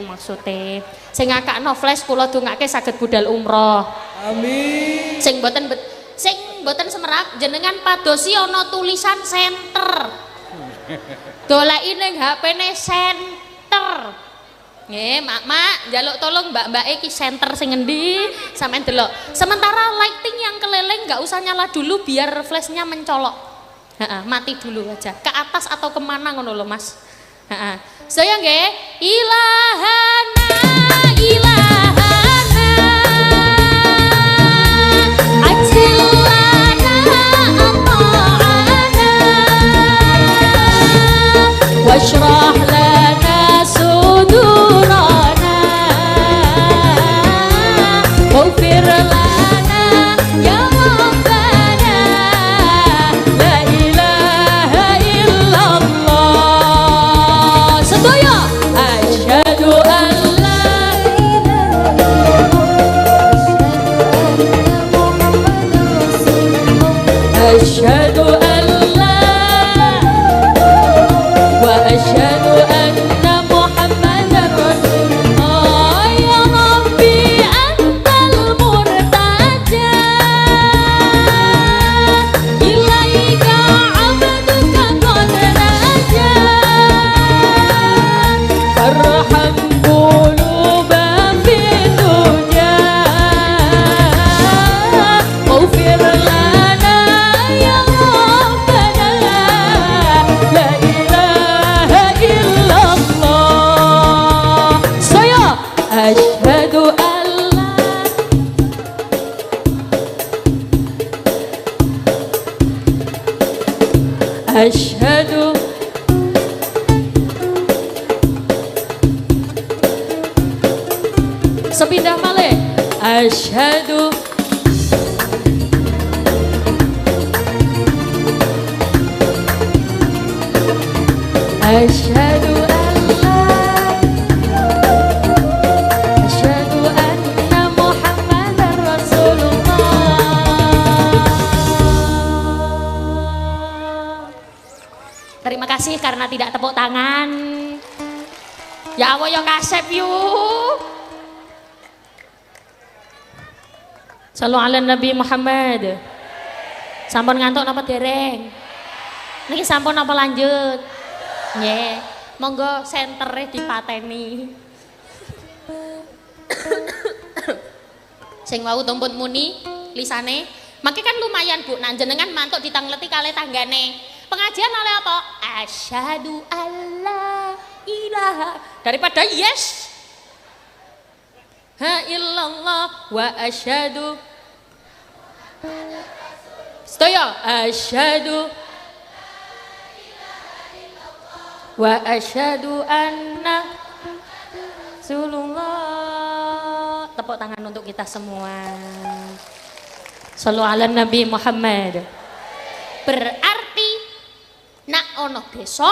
Maksudnya sing ngakakno flash kula dongake saged budal umroh. Amin. Sing mboten semerap jenengan padosi ana tulisan center. Dolaki ning HP-ne center. Nggih, Mak, njaluk tolong Mbak iki center sing endi sampean delok. Sementara lighting yang keliling nggak usah nyala dulu biar flashnya mencolok. Mati dulu aja. Ke atas atau kemana ngono lho, Mas. Saya nggih, ilahana ajillana ata'ana washrah lana sudurana waghfir lana ya rabbana la ilaha Asyhadu alla Asyhadu sepindah malih asyhadu asyhadu asyhadu anna Muhammadar Rasulullah. Terima kasih karena tidak tepuk tangan. Ya Allah ya kasep yuk. Sallu ala Nabi Muhammad. Sampun ngantuk napa dereng? Niki sampun napa lanjut? Nggih. Monggo sentere dipateni. Sing wau tumpun muni lisane, mangke kan lumayan Bu, nak jenengan mantuk ditangleti kalih tanggane. Pengajian oleh apa? Asyhadu alla ilaha daripada yes. Ha illallah wa asyhadu Sedaya asyhadu wa asyhadu anna Rasulullah. Tepuk tangan untuk kita semua. Shallu ala Nabi Muhammad. Berarti nak ono desa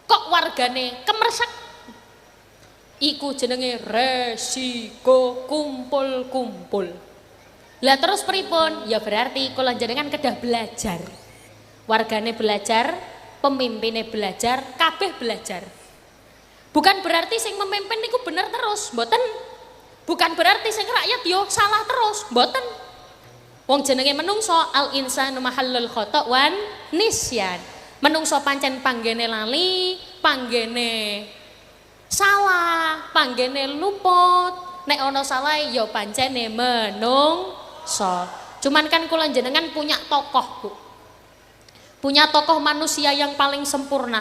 kok wargane kemresek iku jenenge resiko kumpul-kumpul. Lah terus pripun? Ya berarti kula jenengan kedah belajar. Wargane belajar, pemimpinnya belajar, kabeh belajar. Bukan berarti sing memimpin niku bener terus, mboten. Bukan berarti sing rakyat yo salah terus, mboten. Wong jenenge menungso al insanu mahallul khata' wan nisyan. Menungso pancen panggene lali, panggene salah, panggene luput. Nek ana salah ya pancene menungso. Cuman kan kula jenengan punya tokoh, Bu. Punya tokoh manusia yang paling sempurna.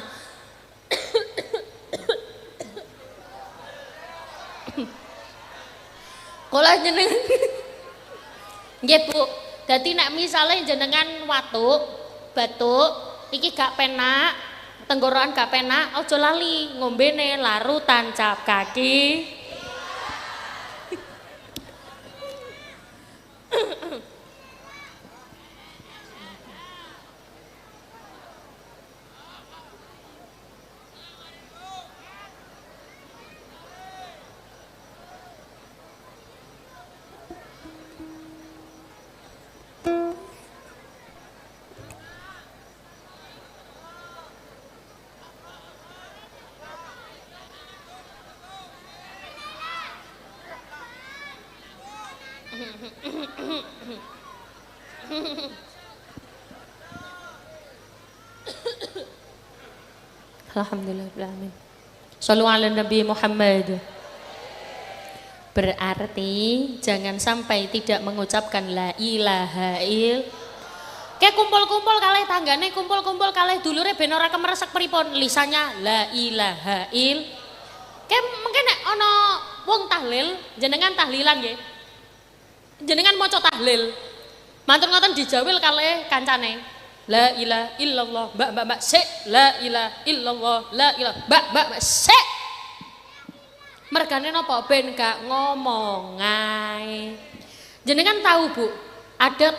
Kula jenengan nggih Bu. Dadi nek misale jenengan batuk, iki gak penak, tenggorokan gak penak, aja lali ngombene larutan cap kaki. Alhamdulillah. Shallu ala Nabi Muhammad. Berarti jangan sampai tidak mengucapkan la ilaha il. Kayak kumpul-kumpul kalih tanggane, kumpul-kumpul kalih dulure ben ora kemresek pripun lisannya la ilaha il. Kayak mungkin nek ana wong tahlil, jenengan tahlilan nggih. Jenengan maca tahlil. Matur ngoten dijawil kalih kancane. La ilaha illallah, mbak sik, la ilaha illallah, la ilaha mbak sik. Mergane napa ben gak ngomong ae. Jenengan tahu Bu, ada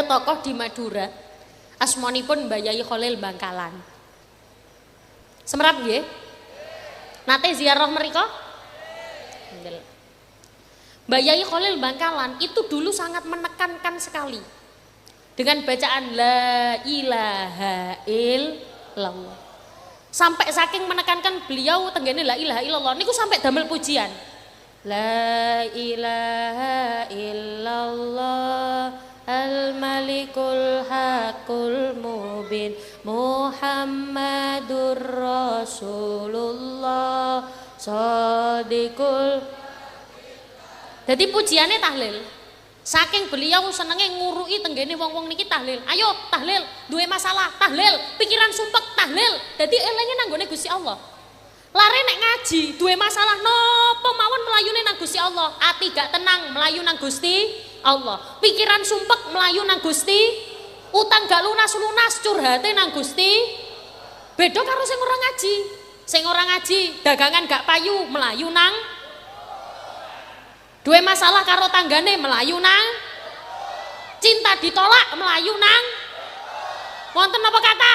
tokoh di Madura. Asmanipun Mbah Yai Khalil Bangkalan. Semerap nggih? Nate ziarah mriko? Alhamdulillah. Mbah Yai Khalil Bangkalan itu dulu sangat menekankan sekali dengan bacaan la ilaha illallah. Sampai saking menekankan beliau tenggene la ilaha illallah niku sampai damel pujian. La ilaha illallah al-malikul haqqul mubin Muhammadur Rasulullah shadiqul. Jadi pujiannya tahlil. Saking beliau senenge ngurui tenggene wong-wong niki tahlil. Ayo tahlil, duwe masalah tahlil, pikiran sumpek tahlil. Jadi elenge nanggone Gusti Allah. Lare nek ngaji, duwe masalah nopo mawon melayune nang Gusti Allah. Ati gak tenang melayu nang Gusti Allah. Pikiran sumpek melayu nang Gusti. Utang gak lunas-lunas curhate nang Gusti. Beda karo sing ora ngaji. Sing ora ngaji, dagangan gak payu melayu nang. Duwe masalah karo tanggane melayu nang. Cinta ditolak melayu nang. Wonten apa kata?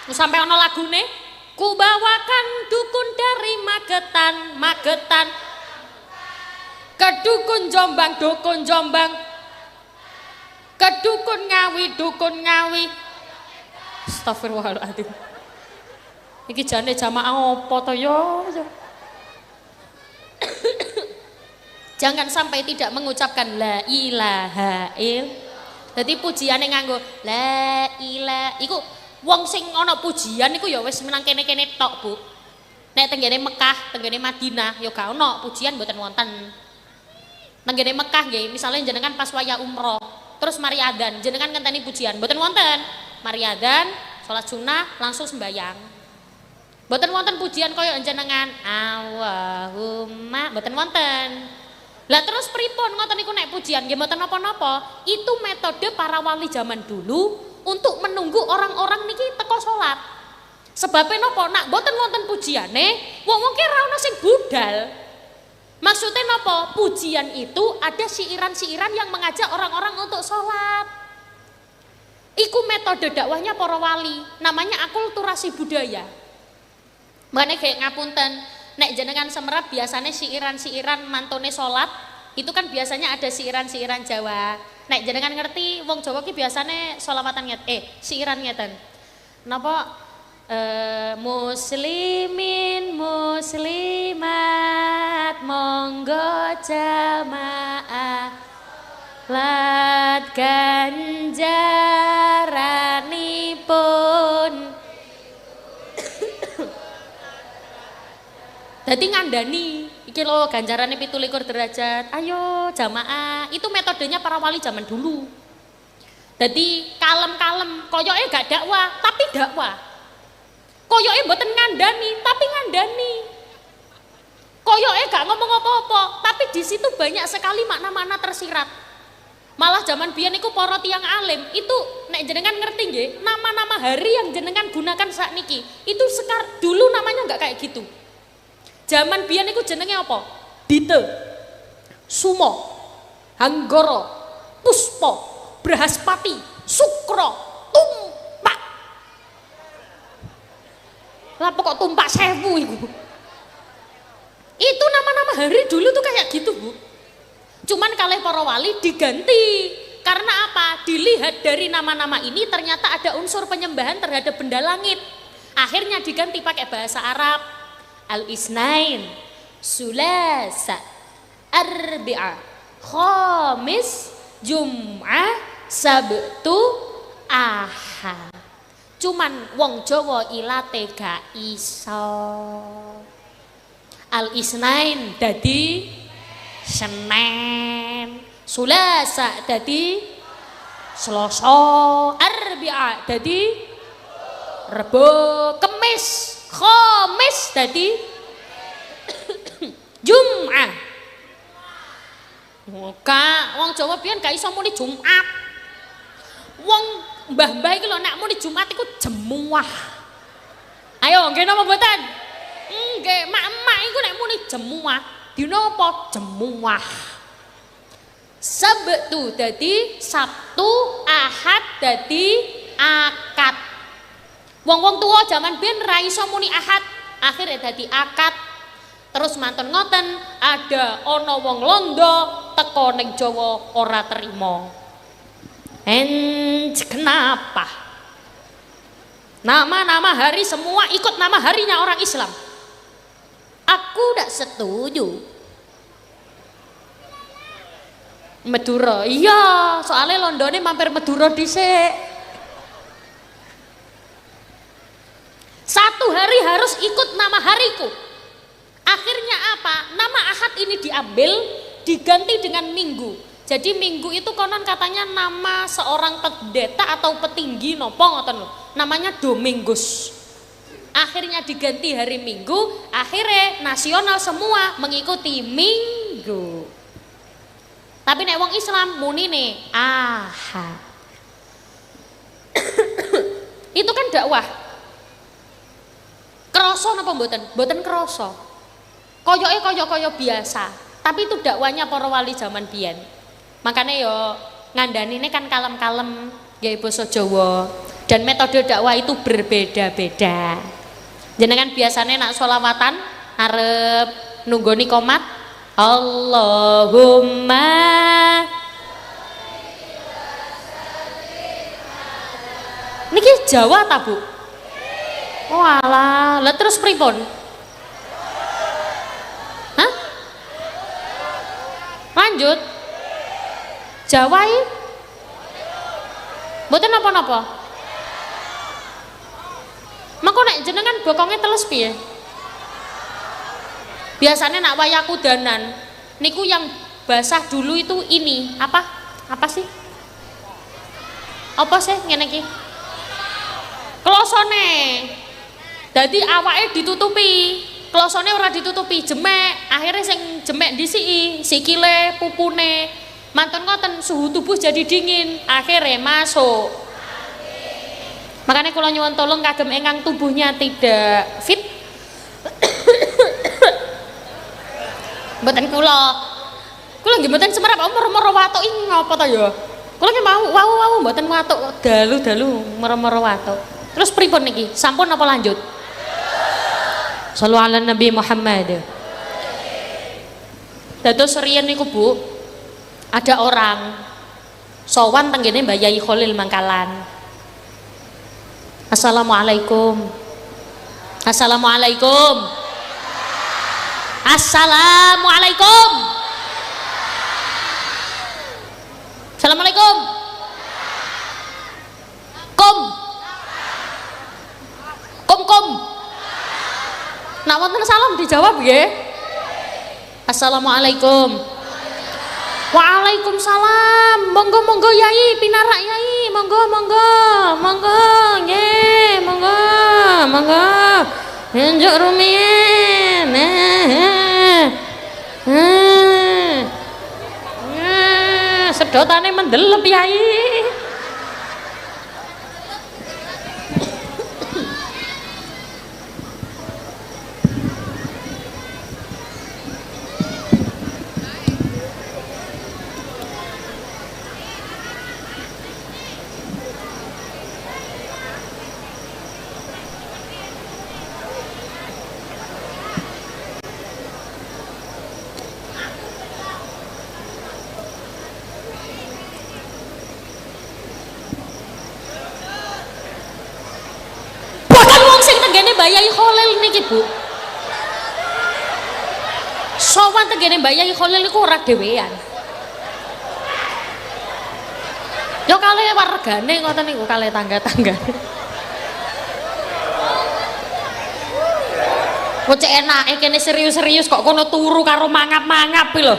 Sampai ana lagune. Ku bawakan dukun dari Magetan, Magetan. Ke dukun Jombang, dukun Jombang. Ke dukun Ngawi, dukun Ngawi. Astagfirullahaladzim. Iki jane jamaah opo to yo. Jangan sampai tidak mengucapkan la ilaha illallah. Dadi pujiane nganggo la ilaha iku wong sing ana pujian iku ya wis menang kene-kene tok, Bu. Nek tenggene Mekah, tenggene Madinah ya gak ono pujian mboten wonten. Tenggene Mekah nggih, misale jenengan pas waya umroh, terus mari adzan, jenengan ngenteni pujian mboten wonten. Mari adzan, salat sunah, langsung sembayang. Mboten wonten pujian kaya jenengan Allahumma, mboten wonten. Lah terus pripun ngoten niku nek pujian nggih mboten napa-napa. Itu metode para wali zaman dulu untuk menunggu orang-orang niki teko salat. Sebabnya napa? Nak boten wonten pujiane, wong-wong ki ra ono sing budal. Maksudnya napa? Pujian itu ada siiran-siiran yang mengajak orang-orang untuk salat. Iku metode dakwahnya para wali, namanya akulturasi budaya. Makanya kayak ngapunten, nek jenengan Semerap biasanya siiran-siiran mantone salat, itu kan biasanya ada siiran-siiran Jawa. Nek jenengan ngerti wong Jawa ki biasane selawatan siiran ngeten. Napa muslimin muslimat monggo jamaah lat ganjaranipun. Dadi ngandani iki lho ganjarane 17 derajat. Ayo jamaah. Itu metodenya para wali zaman dulu. Dadi kalem-kalem, koyoke gak dakwah, tapi dakwah. Koyoke mboten ngandani, tapi ngandani. Koyoke gak ngomong apa-apa, tapi di situ banyak sekali makna-makna tersirat. Malah zaman biyen iku para tiyang alim, itu nek jenengan ngerti nggih, nama-nama hari yang jenengan gunakan saat niki, itu dulu namanya enggak kayak gitu. Zaman biyen iku jenenge apa? Dite, Sumo, Hanggoro, Puspo, Brahaspati, Sukro, Tumpak. Lah pokok Tumpak 1000 iku. Itu nama-nama hari dulu tuh kayak gitu, Bu. Cuman kalih para wali diganti. Karena apa? Dilihat dari nama-nama ini ternyata ada unsur penyembahan terhadap benda langit. Akhirnya diganti pakai bahasa Arab. Al-Isnain, Sulasa, Arbi'a, Khamis, Jum'ah, Sabtu, Ahad. Cuman wong Jawa ilate gak iso. Al-Isnain dadi Senin, Sulasa dadi Selasa, Arbi'a dadi Rebo, Kemis, Khamis dadi Jum'ah. Muka wong Jawa pian gak iso muni Jumat. Wong mbah-mbah iki lho nek muni Jumat iku jemuah. Ayo nggih napa mboten? Nggih, mak-mak iku nek muni jemuah, dina apa? Jemuah. Sabtu dadi Sabtu, Ahad dadi Akad. Wong-wong tua zaman biyen ra iso muni Ahad, akhirnya dadi Akad. Terus mantun ngoten, ada ana wong Londo teko ning Jawa ora terima. Kenapa? Nama-nama hari semua ikut nama harinya orang Islam. Aku tidak setuju. Madura, iya, soalnya Londone mampir Madura dhisik. Satu hari harus ikut nama hariku. Akhirnya apa? Nama Ahad ini diambil, diganti dengan Minggu. Jadi Minggu itu konon katanya nama seorang pendeta atau petinggi nopo ngoten lho. Namanya Domingus. Akhirnya diganti hari Minggu, akhirnya nasional semua mengikuti Minggu. Tapi nek wong Islam munine Ahad. Itu kan dakwah. Kroso napa mboten? Mboten kroso. Koyoke koyo biasa. Tapi itu dakwanya para wali zaman biyen. Makanya yo ngandani ini kan kalem-kalem nggih basa Jawa. Dan metode dakwah itu berbeda-beda. Jenengan biasanya nak sholawatan arep nunggoni komat Allahumma niki Jawa ta Bu? Walah, lah terus pripun? Hah? Lanjut. Jawa iki? Mboten napa-napa. Mengko nek jenengan bokonge teles piye? Biasanya nak wayah kudanan niku yang basah dulu itu ini apa? Apa sih? Apa sih ngene iki? Klosone. Dadi awake ditutupi, klosone ora ditutupi, jemek. Akhirnya sing jemek disiki, sikile, pupune. Mantun ngoten suhu tubuh jadi dingin, akhirnya masuk. Makanya kalau nyuwun tolong kagem ingkang tubuhnya tidak fit. Mboten kula nggih mboten semerap moro-moro watuk ing ngapa ta ya? Kula nggih mau wau mboten watuk dalu-dalu moro-moro watuk. Terus pripun niki? Sampun apa lanjut? Shallu ala Nabi Muhammad. Dados riyen niku Bu, ada orang sowan tenggene Mbah Yai Khalil Mangkalan. Assalamualaikum. Assalamualaikum. Assalamualaikum. Assalamualaikum. Kom. Kom. Nak wonten salam dijawab nggih. Assalamualaikum. Waalaikumsalam. Monggo Yai, pinarak Yai. Monggo nggih, monggo. Njuk rumiyin. Sedotane mendelep Yai. Mbak Yai Khalil niki Bu. Sowan tenggene Mbak Yai Khalil niku ora dhewean. Yo kalih wargane ngoten niku kalih tangga-tanggane. Kok cek enake kene serius-serius kok kono turu karo mangap-mangap lho.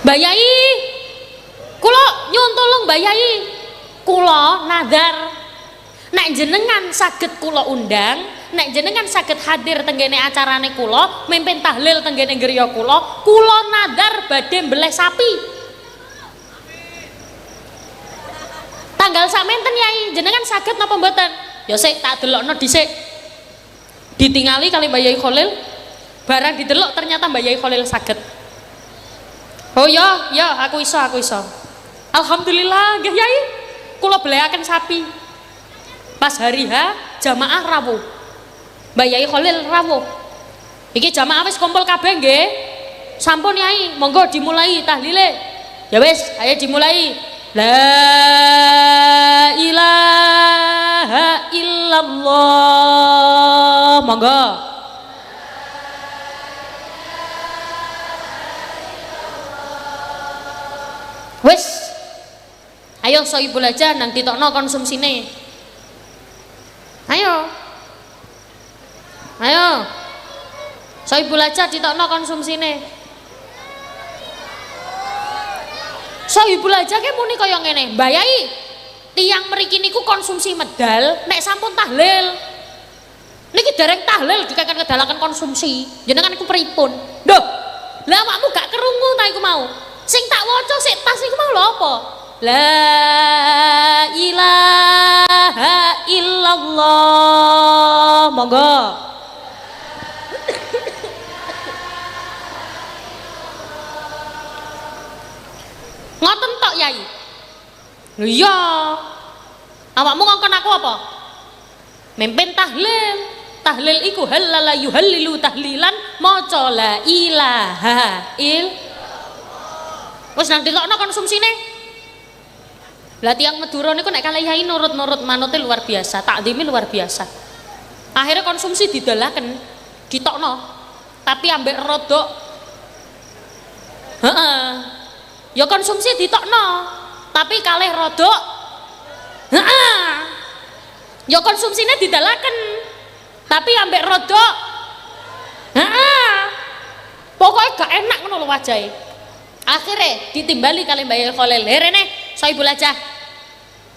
Mbak Yai, kula nyuwun tulung Mbak Yai, kula nadar nek jenengan saged kula undang, nek jenengan saged hadir tenggene acarane kula, mimpin tahlil tenggene griya kula nadar badhe mbeleh sapi. Tanggal sakmenten Yai, jenengan saged napa mboten? Ya sik tak delokno dhisik. Ditingali kali Mbak Yai Khalil, barang didelok ternyata Mbak Yai Khalil saged. Oh ya, aku iso. Alhamdulillah, nggih Yai. Kula belehaken sapi. Pas hari H, jamaah rawuh. Mbak Yai Khalil rawuh. Iki jamaah wis kumpul kabeh nggih. Sampun Yai, monggo dimulai tahlile. Ya wis, ayo dimulai. La ilaha illallah. Monggo. Wes, ayo soibul aja nang ditokno konsumsine. Ayo, soibul aja ditokno konsumsine. Sohibul aja ke muni kaya ngene, Mbak Yai. Tiang mriki niku konsumsi medal nek sampun tahlil. Niki dereng tahlil dikatakan kedalakan konsumsi. Jenengan iku pripun? Duh. Lah awakmu gak kerungu ta iku mau. Sing tak waca sik tas iku mau lho apa? La ilaha illallah. Monggo. Ngoten tok Yai. Lho iya. Awakmu ngongkon aku apa? Mimpin tahlil. Tahlil iku halala yuhallilu tahlilan maca la ilaha illallah. Wis nang delokno konsumsine. Lah tiyang Madura niku nek kalih Yai nurut-nurut manute luar biasa, takdimi luar biasa. Akhirnya konsumsi didalaken, ditokno. Tapi ambek rodok. Heeh. Ya konsumsi ditokno, tapi kalih rodok. Heeh. Ya konsumsinya didalaken, tapi ambek rodok. Heeh. Pokoknya gak enak ngono lho wajahe. Akhirnya ditimbali kali Mbak Yai Khalil. Rene, Sohibul aja.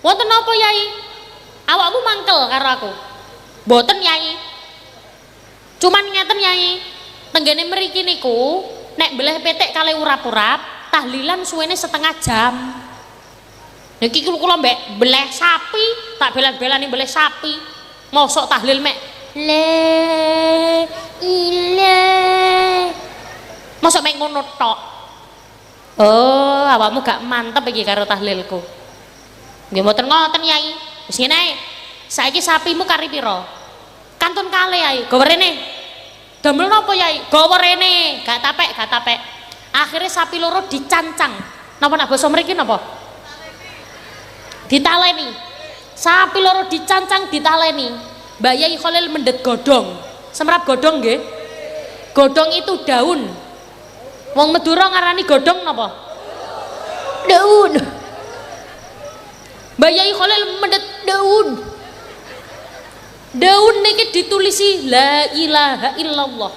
Wonten napa Yai? Awakmu mangkel karo aku. Mboten Yai. Cuman ngeten Yai, tenggene mriki niku nek beleh petek kali urap-urap tahlilan suwene setengah jam. Niki kula mbek beleh sapi, tak belan-belani beleh sapi. Mosok tahlil mek la ilaha. Mosok mek ngono tok. Oh, awakmu gak mantep iki karo tahlilku. Nggih mboten ngoten Yai. Wis ngene ae. Saiki sapimu kari pira? Kantun kalih Yai. Gawe rene. Damel napa Yai? Gawe rene, gak tapek, gak tapek. Akhirnya sapi loro dicancang. Napa nak basa mriki napa? Ditaleni. Sapi loro dicancang ditaleni. Mbak Yai Khalil mendet godhong. Semrap godhong nggih. Godhong itu daun. Wong Madura ngarani godhong napa? Daun. Mbak Yai Khalil mendet daun. Daun niki ditulisi la ilaha illallah.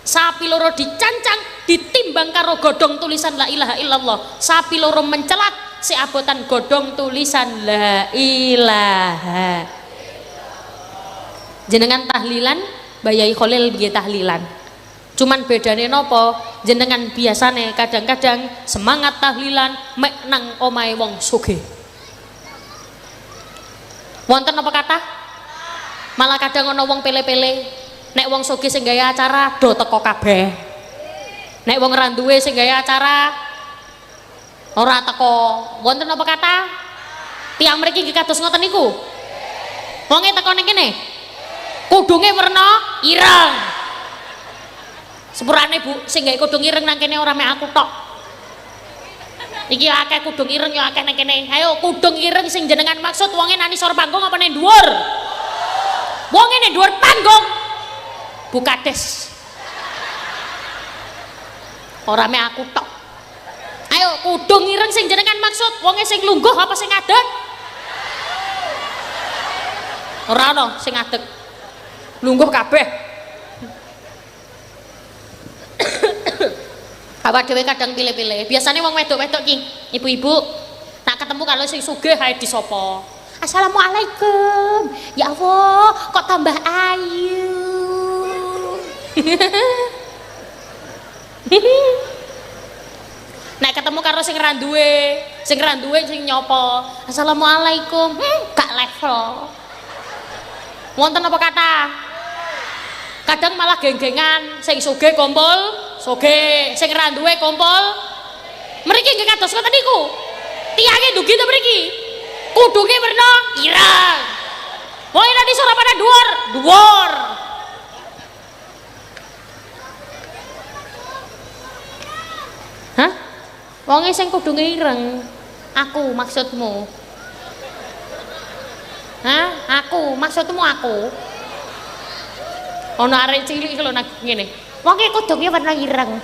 Sapi loro dicancang ditimbang karo godhong tulisan la ilaha illallah. Sapi loro mencelat seabotan godhong tulisan la ilaha. Jenengan tahlilan, Mbak Yai Khalil nggih tahlilan. Cuman bedane nopo? Jenengan biasane kadang-kadang semangat tahlilan mek nang omahe wong sugih. Wonten apa kata? Malah kadang ana wong pele-pele. Nek wong sugih sing gawe acara do teko kabeh. Nek wong ra duwe sing gawe acara ora teko. Wonten apa kata? Tiang mriki nggih kados ngoten niku. Wonge teko ning kene. Kudunge werna ireng. Sepurane Bu, sing gawe kudung ireng nang kene ora mek aku tok. Iki akeh kudung ireng ya akeh nang kene. Ayo kudung ireng sing jenengan maksud wonge nang isor panggung apa ning dhuwur? Wonge ning dhuwur panggung. Bukades. Ora mek aku tok. Ayo kudung ireng sing jenengan maksud wonge sing lungguh apa sing ngadeg? Ora ana sing ngadeg. Lungguh kabeh. Awak dhewe kadang pilih-pilih. Biasanya wong wedok-wedok ki, ibu-ibu nak ketemu kalau sing sugih hae disapa? Assalamualaikum. Ya Allah, kok tambah ayu. Nek ketemu karo sing ra duwe, sing nyopo. Assalamualaikum. Gak level. Wonten apa kata? Kadang malah geng-gengan, sing sugih kumpul, sugih, sing ra duwe kumpul. Mriki nggih kados ngoten niku. Tiange ndugi to mriki. Kudunge werna ireng. Wong nek isor pada dhuwur, dhuwur. Hah? Wonge sing kudunge ireng. Aku maksudmu. Hah? Aku maksudmu aku. Ono arek cilik lho nang ngene. Wonge kudunge warna ireng.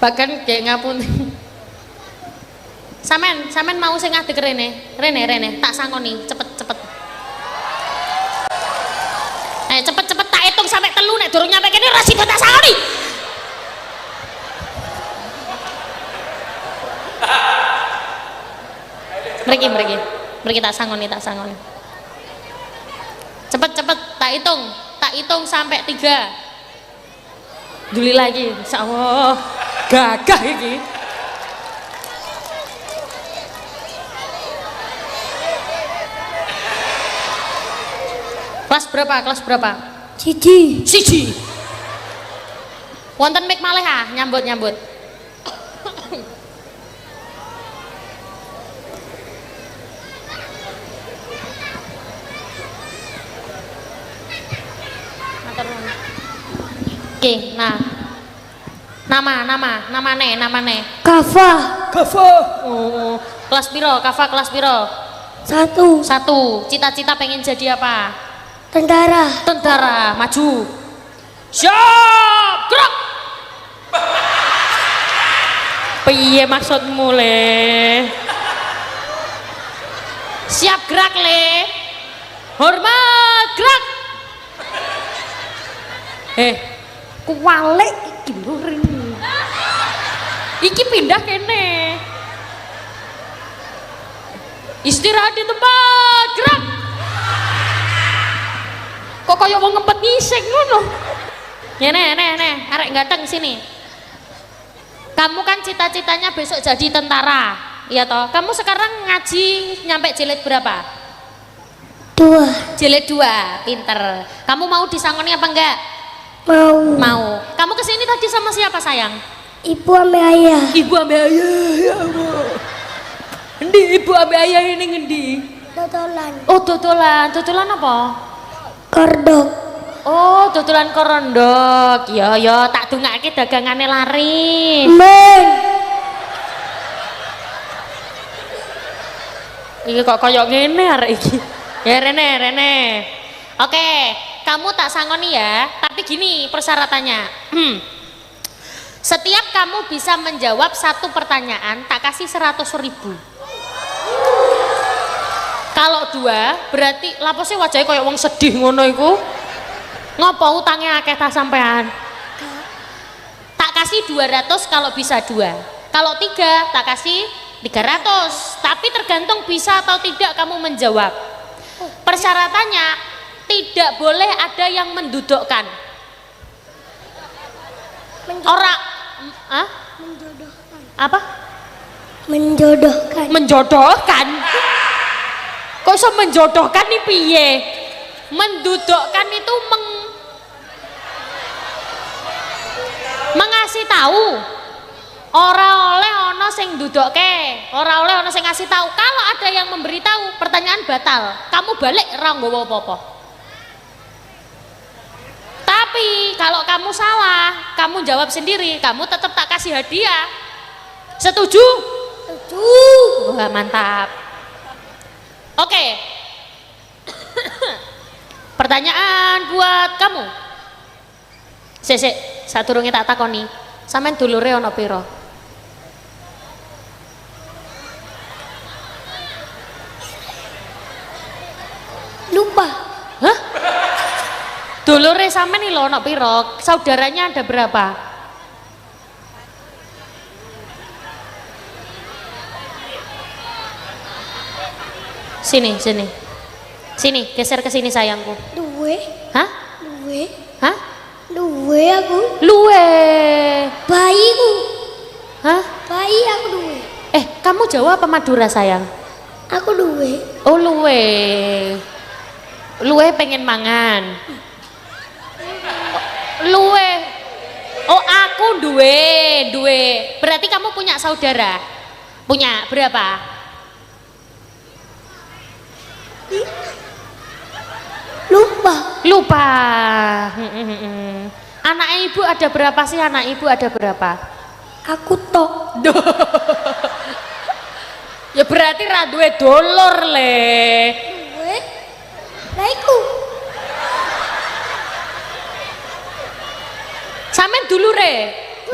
Bahkan kayak ngapun. Sampean mau sing ngadeg rene, tak sangoni, cepet. Cepet tak hitung sampai 3 nek durung nyampe kene ora sida tak sangoni. Mriki mriki. Mriki tak sangoni, tak sangoni. Cepet-cepet tak hitung sampai 3. Duli lagi, insyaallah. Gagah iki. Kelas berapa? Kelas berapa? Siji. Wonten mic malih ah, nyambut. Oke, nah. Nama ne. Kafa. Oh, kelas piro? Kafa kelas piro? 1. Cita-cita pengen jadi apa? Tentara. Maju. Siap, gerak. Piye maksudmu le? Siap gerak le. Hormat gerak. Kuwalik iki lho rene. Iki pindah kene. Istirahat di tempat, gerak. Kok kaya wong ngempet ngising ngono. Nih, arek ganteng sini. Kamu kan cita-citanya besok jadi tentara, iya toh? Kamu sekarang ngaji nyampe jilid berapa? 2. Jilid 2, pinter. Kamu mau disangoni apa enggak? Mau. Kamu kesini tadi sama siapa sayang? Ibu ame ayah. Ibu ame ayah, ya Allah. Endi ibu ame ayah ini ngendi? Dodolan. Oh dodolan apa? Kordok. Oh dodolan korondok. Ya tak dungake dagangane laris. Men. Iki kok koyok ngene arek iki. Ya Rene. Oke, kamu tak sangoni ya, tapi gini persyaratannya. Setiap kamu bisa menjawab 1 pertanyaan, tak kasih 100.000. Kalau 2, berarti lapo sih wajahnya kayak wong sedih ngono iku. Ngopo utangnya akeh ta sampean? Tak kasih 200 kalau bisa 2. Kalau 3, tak kasih 300. Tapi tergantung bisa atau tidak kamu menjawab. Persyaratannya tidak boleh ada yang mendudukkan. Orang Menjodohkan. apa? Menjodohkan. Kok iso menjodohkan nih piye? Mendudukkan itu mengasih tahu. Ora oleh ono sing ndudukke, ora oleh ono sing ngasih tahu. Kalau ada yang memberitahu, pertanyaan batal. Kamu balik ra nggawa apa-apa. Tapi kalau kamu salah, kamu jawab sendiri, kamu tetap tak kasih hadiah. Setuju? Setuju. Wah, mantap. Oke. Pertanyaan buat kamu. Sik, sadurunge tak takoni. Sampeyan dulure ana pira? Lupa. Hah? Dulure sampean iki lho ana pira? Saudaranya ada berapa? Sini, geser ke sini sayangku. Duwe. Hah? Duwe aku. Luwe. Bayiku. Hah? Bayi aku duwe. Kamu Jawa apa Madura sayang? Aku duwe. Oh luwe. Luwe pengen mangan. Luwe. Oh aku duwe. Berarti kamu punya saudara? Punya berapa? Lupa. Anak ibu ada berapa sih? Anak ibu ada berapa? Aku tok. Ya berarti ra duwe dolor le. Duwe. Lah iku. Sampeyan dulure.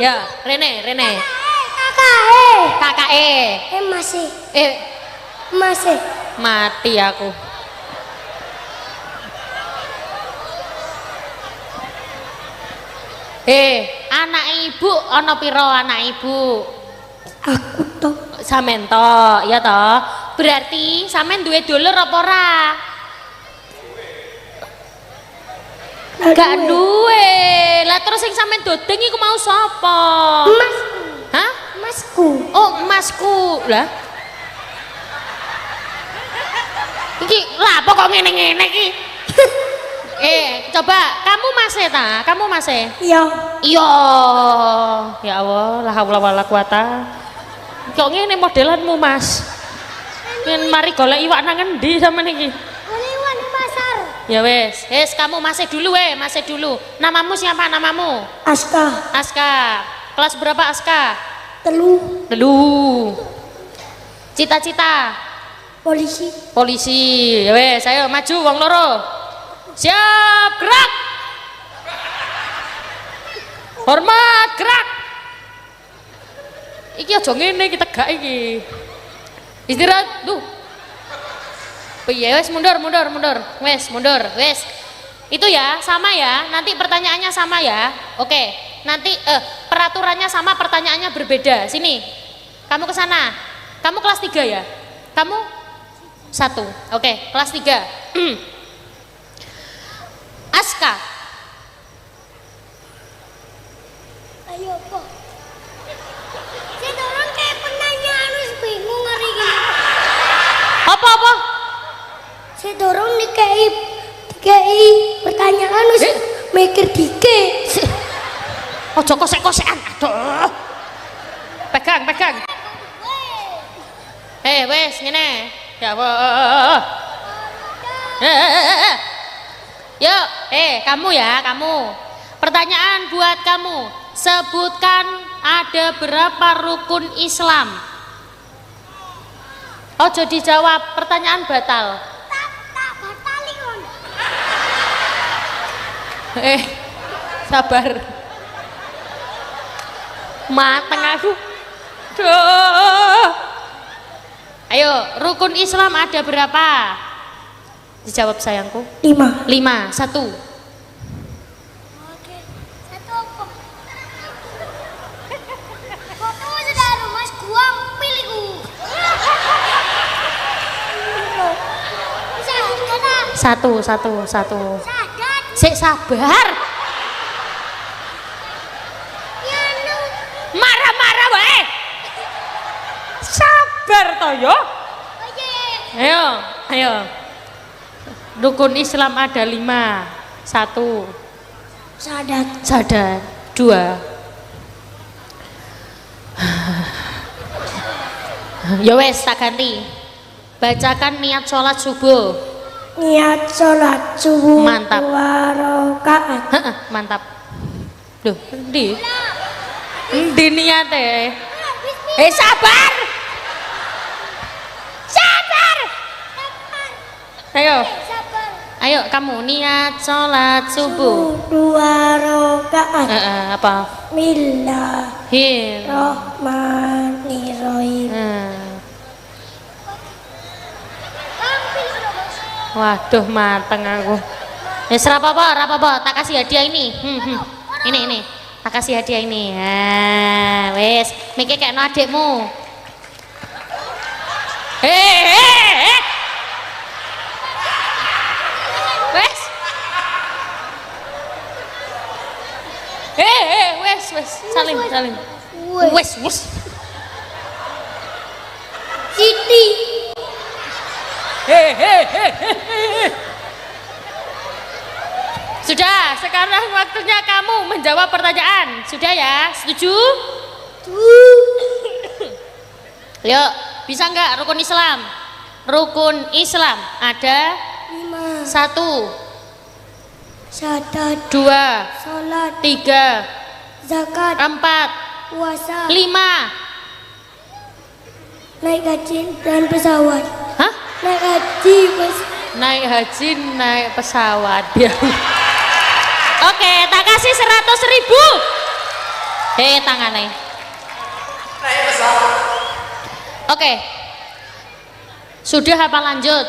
Ya, Rene. Kakake. Masih. Mati aku. Anak ibu ana pira anak ibu? Aku tok. Sampeyan tok, ya toh. Berarti sampean duwe dulur apa ora? Gak duwe. Lah terus sing sampean dodeng iku mau sapa? Masku. Hah? Masku. Oh, emasku. Lah. Iki lah apa kok ngene-ngene iki? Coba kamu masih ta? Kamu masih? Iya. Iya. Ya Allah, la haula wala quwata. Kok ngene modelanmu, Mas? Yen mari golek iwak nang endi sampean iki? Boleh iwan di pasar. Ya wes, kamu masih dulu masih dulu. Namamu siapa namamu? Aska. Aska. Kelas berapa Aska? Telu. Telu. Cita-cita? Polisi. Polisi. Ya wes, ayo maju wong loro. Siap, gerak. Hormat, gerak. Iki aja ngene iki tegak iki. Istirahat, duh. Piye wes mundur. Wes mundur, wes. Itu ya, sama ya. Nanti pertanyaannya sama ya. Oke. Nanti peraturannya sama, pertanyaannya berbeda. Sini. Kamu ke sana. Kamu kelas 3 ya? Kamu 1. Oke, kelas 3. Aska. Ayo, Po. Saya dorong kayak penanyaan wis bingung hari ini. Apa? Saya dorong dikai pertanyaan wis mikir dikit. Ojo kosek-kosekan. Aduh. Pegang. Wes ngene. Ya Allah. Yuk, kamu ya, kamu. Pertanyaan buat kamu. Sebutkan ada berapa rukun Islam? Ojo dijawab, pertanyaan batal. Tak batali kon. Sabar. Mateng aku. Duh. Ayo, rukun Islam ada berapa? Dijawab sayangku. 5. 5. 1. Oke. 1 apa? Foto sudah ada Mas Guang pilihku. Bisa Satu. Sadar. Sik sabar. Ya nu. Marah-marah wae. Sabar to yo. Ayo. Rukun Islam ada 5. 1. Sadar. 2. Ya wes tak ganti. Bacakan niat sholat subuh. Niat sholat subuh. Mantap. 2 rakaat. Mantap. Loh, endi niate? Sabar. Ayo kamu niat sholat subuh. 2 rakaat. Apa? Bismillahirrahmanirrahim. Waduh mateng aku. Wis ra apa-apa, tak kasih hadiah ini. Ini. Tak kasih hadiah ini. Wes, mikir kayak no adikmu. Wes. Wes, salim. Wes. Siti. Sudah, sekarang waktunya kamu menjawab pertanyaan. Sudah ya, setuju? Yuk, bisa nggak rukun Islam? Rukun Islam ada 5. 1, Syahadat. 2, Salat. 3, Zakat. 4, Puasa. 5. Naik haji dan pesawat. Hah? Naik haji Naik haji, naik pesawat ya. Oke, tak kasih 100.000. Tangannya. Naik pesawat. Oke. Sudah apa lanjut?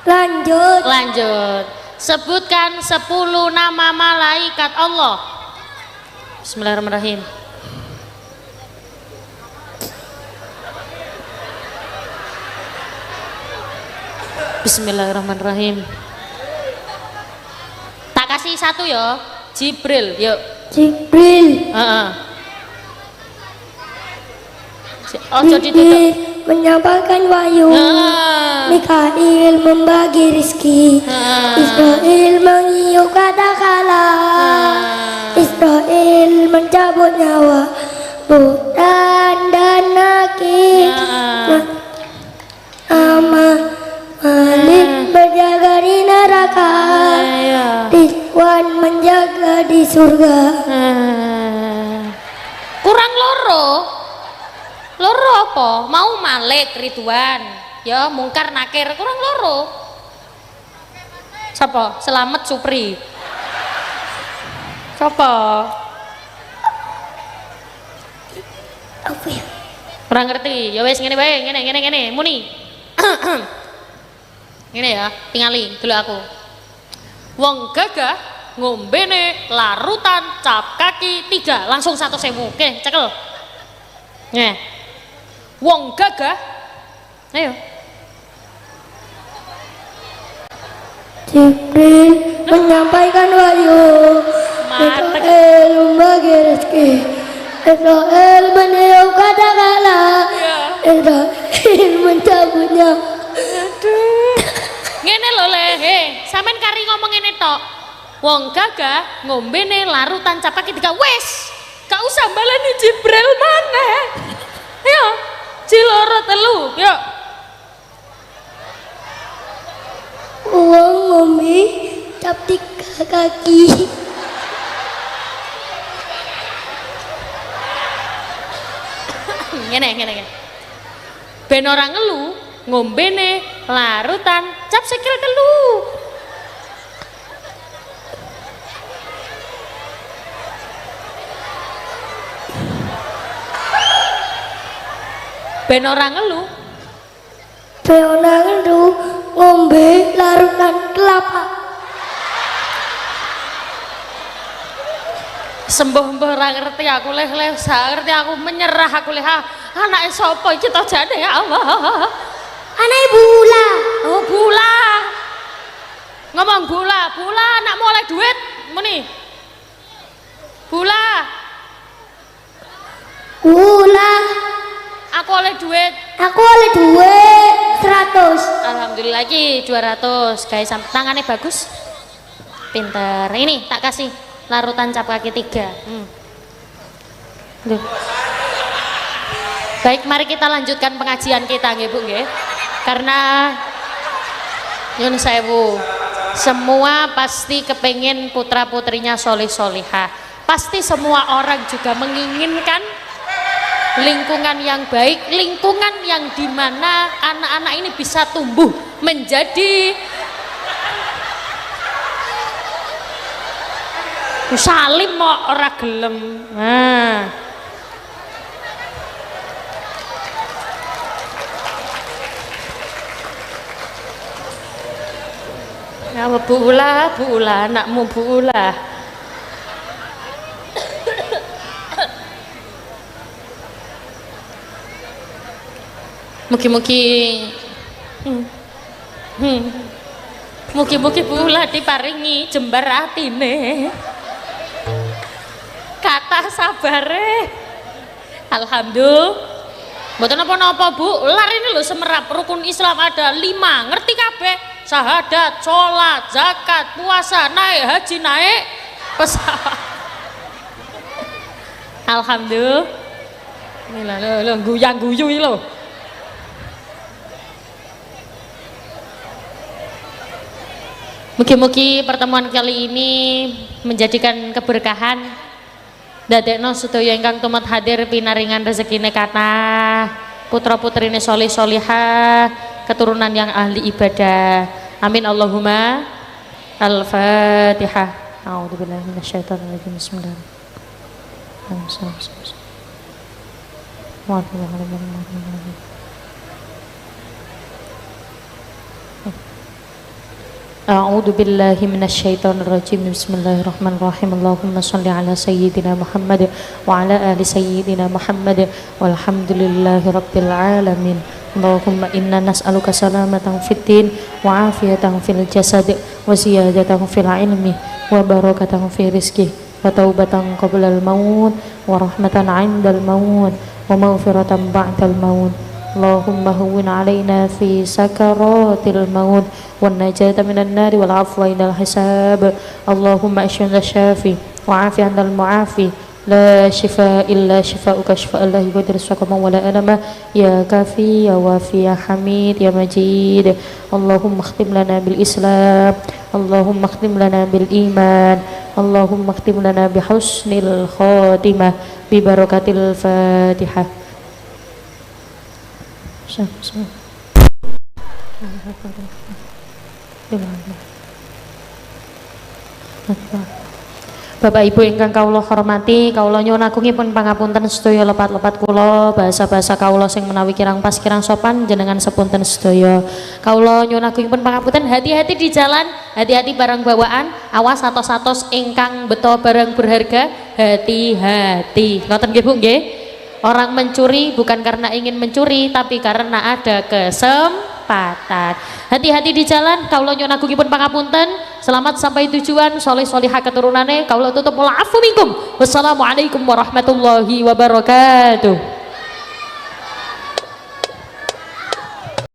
Lanjut. Sebutkan 10 nama malaikat Allah. Bismillahirrahmanirrahim. Bismillahirrahmanirrahim. Tak kasih satu ya, Jibril, yuk. Jibril. Heeh. Ojo ditutup. Jibril menyampaikan wahyu. Mikail membagi rizki. Israel mengiyu kata-kala. Israel mencabut nyawa Bukan dan Nakir. Malik berjaga di neraka. Ridwan menjaga di surga. Kurang loro. Loro apa? Mau Malik Ridwan, ya Mungkar Nakir kurang loro. Siapa? Selamat Supri. Siapa? Apa ya? Kurang ngerti. Ya wes ngene wae, ngene muni. Ngene ya, tingali dulu aku. Wong gagah ngombene larutan cap kaki 3 langsung 1.000. Oke, cekel. Nih. Wong gagah. Ayo. Jibril menyampaikan wahyu. Mikail membagi rezeki. Israel meniup kata-kala. Israel mencabutnya. Ngene lho le, sampean kari ngomong ngene tok. Wong gagah ngombene larutan cap kaki 3 wis. Gak usah baleni Jibril maneh. Ayo, ciloro telu, yuk. Uang ngombe cap 3 kaki. Ngene. Ben ora ngelu, ngombene larutan cap sikil 3. Ben ora ngelu. Beonang itu ngombe larutan kelapa. Sembuh-sembuh ora ngerti aku leh ngerti aku menyerah aku leh anake sapa iki to jane ya Allah. Anake Bula. Oh Bula. Ngomong Bula anakmu oleh duit muni. Bula. Aku oleh duit. Aku oleh duit 100. Alhamdulillah lagi 200. Guys, tangannya bagus. Pinter. Ini tak kasih larutan cap kaki 3. Duh. Baik, mari kita lanjutkan pengajian kita nggih Bu nggih. Karena nyun sewu. Semua pasti kepengen putra-putrinya solih-solihah. Pasti semua orang juga menginginkan lingkungan yang baik, lingkungan yang dimana anak-anak ini bisa tumbuh menjadi salim kok ora gelem. Nah. Ya Bu Ula, anakmu Bu Ula. Mugi-mugi Bu Ula diparingi jembar atine. Kata sabare. Alhamdulillah. Mboten napa-napa Bu, lar ini lho semerap rukun Islam ada 5, ngerti kabeh. Syahadat, sholat, zakat, puasa, naik haji, naik pesawat. Alhamdulillah. Ini lho guyang-guyu iki lho. Mugi-mugi pertemuan kali ini menjadikan keberkahan. Dadekno sedaya ingkang tumet hadir pinaringan rezekine kathah, putra-putrine solih solihah, keturunan yang ahli ibadah. Amin Allahumma. Al-Fatihah. A'udzubillahi minasyaitonir rajim. Bismillahirrahmanirrahim. A'udzu billahi minasyaitonir rajim. Bismillahirrahmanirrahim. Allahumma shalli ala sayyidina Muhammad wa ala ali sayyidina Muhammad walhamdulillahi rabbil alamin. Allahumma inna nas'aluka salamatan fid din wa afiyatan fil jasad wa ziyadatan fil ilmi wa barakatan fi rizqi wa taubatan qabla al maut wa rahmatan 'indal maut wa maghfiratan ba'dal maut. Allahumma hawwin 'alaina fi sakaratil maut wan najata minan nari wal afwa indal hisab. Allahumma ashfina syafi wa afi antal muafi la shifa illa shifauka shifaan la yughadiru saqama wala alama ya kafi ya wafi ya hamid ya majid. Allahumma khtim lana bil islam, Allahumma khtim lana bil iman, Allahumma khtim lana bi husnil khatimah bi barakatil fatihah. Bapak Ibu ingkang kawula hormati, kawula nyuwun agungipun pangapunten sedaya lepat-lepat kula, bahasa-bahasa kawula sing menawi kirang pas kirang sopan jenengan sepunten sedaya. Kawula nyuwun agungipun pangapunten, hati-hati di jalan, hati-hati barang bawaan, awas atos-atos ingkang beto barang berharga, hati-hati. Ngoten nggih Bu nggih? Orang mencuri bukan karena ingin mencuri, tapi karena ada kesempatan. Hati-hati di jalan. Kawula nyuwun agungipun pangapunten. Selamat sampai tujuan. Soleh solihah keturunane. Kawula tutup wal afu minkum. Wassalamualaikum warahmatullahi wabarakatuh.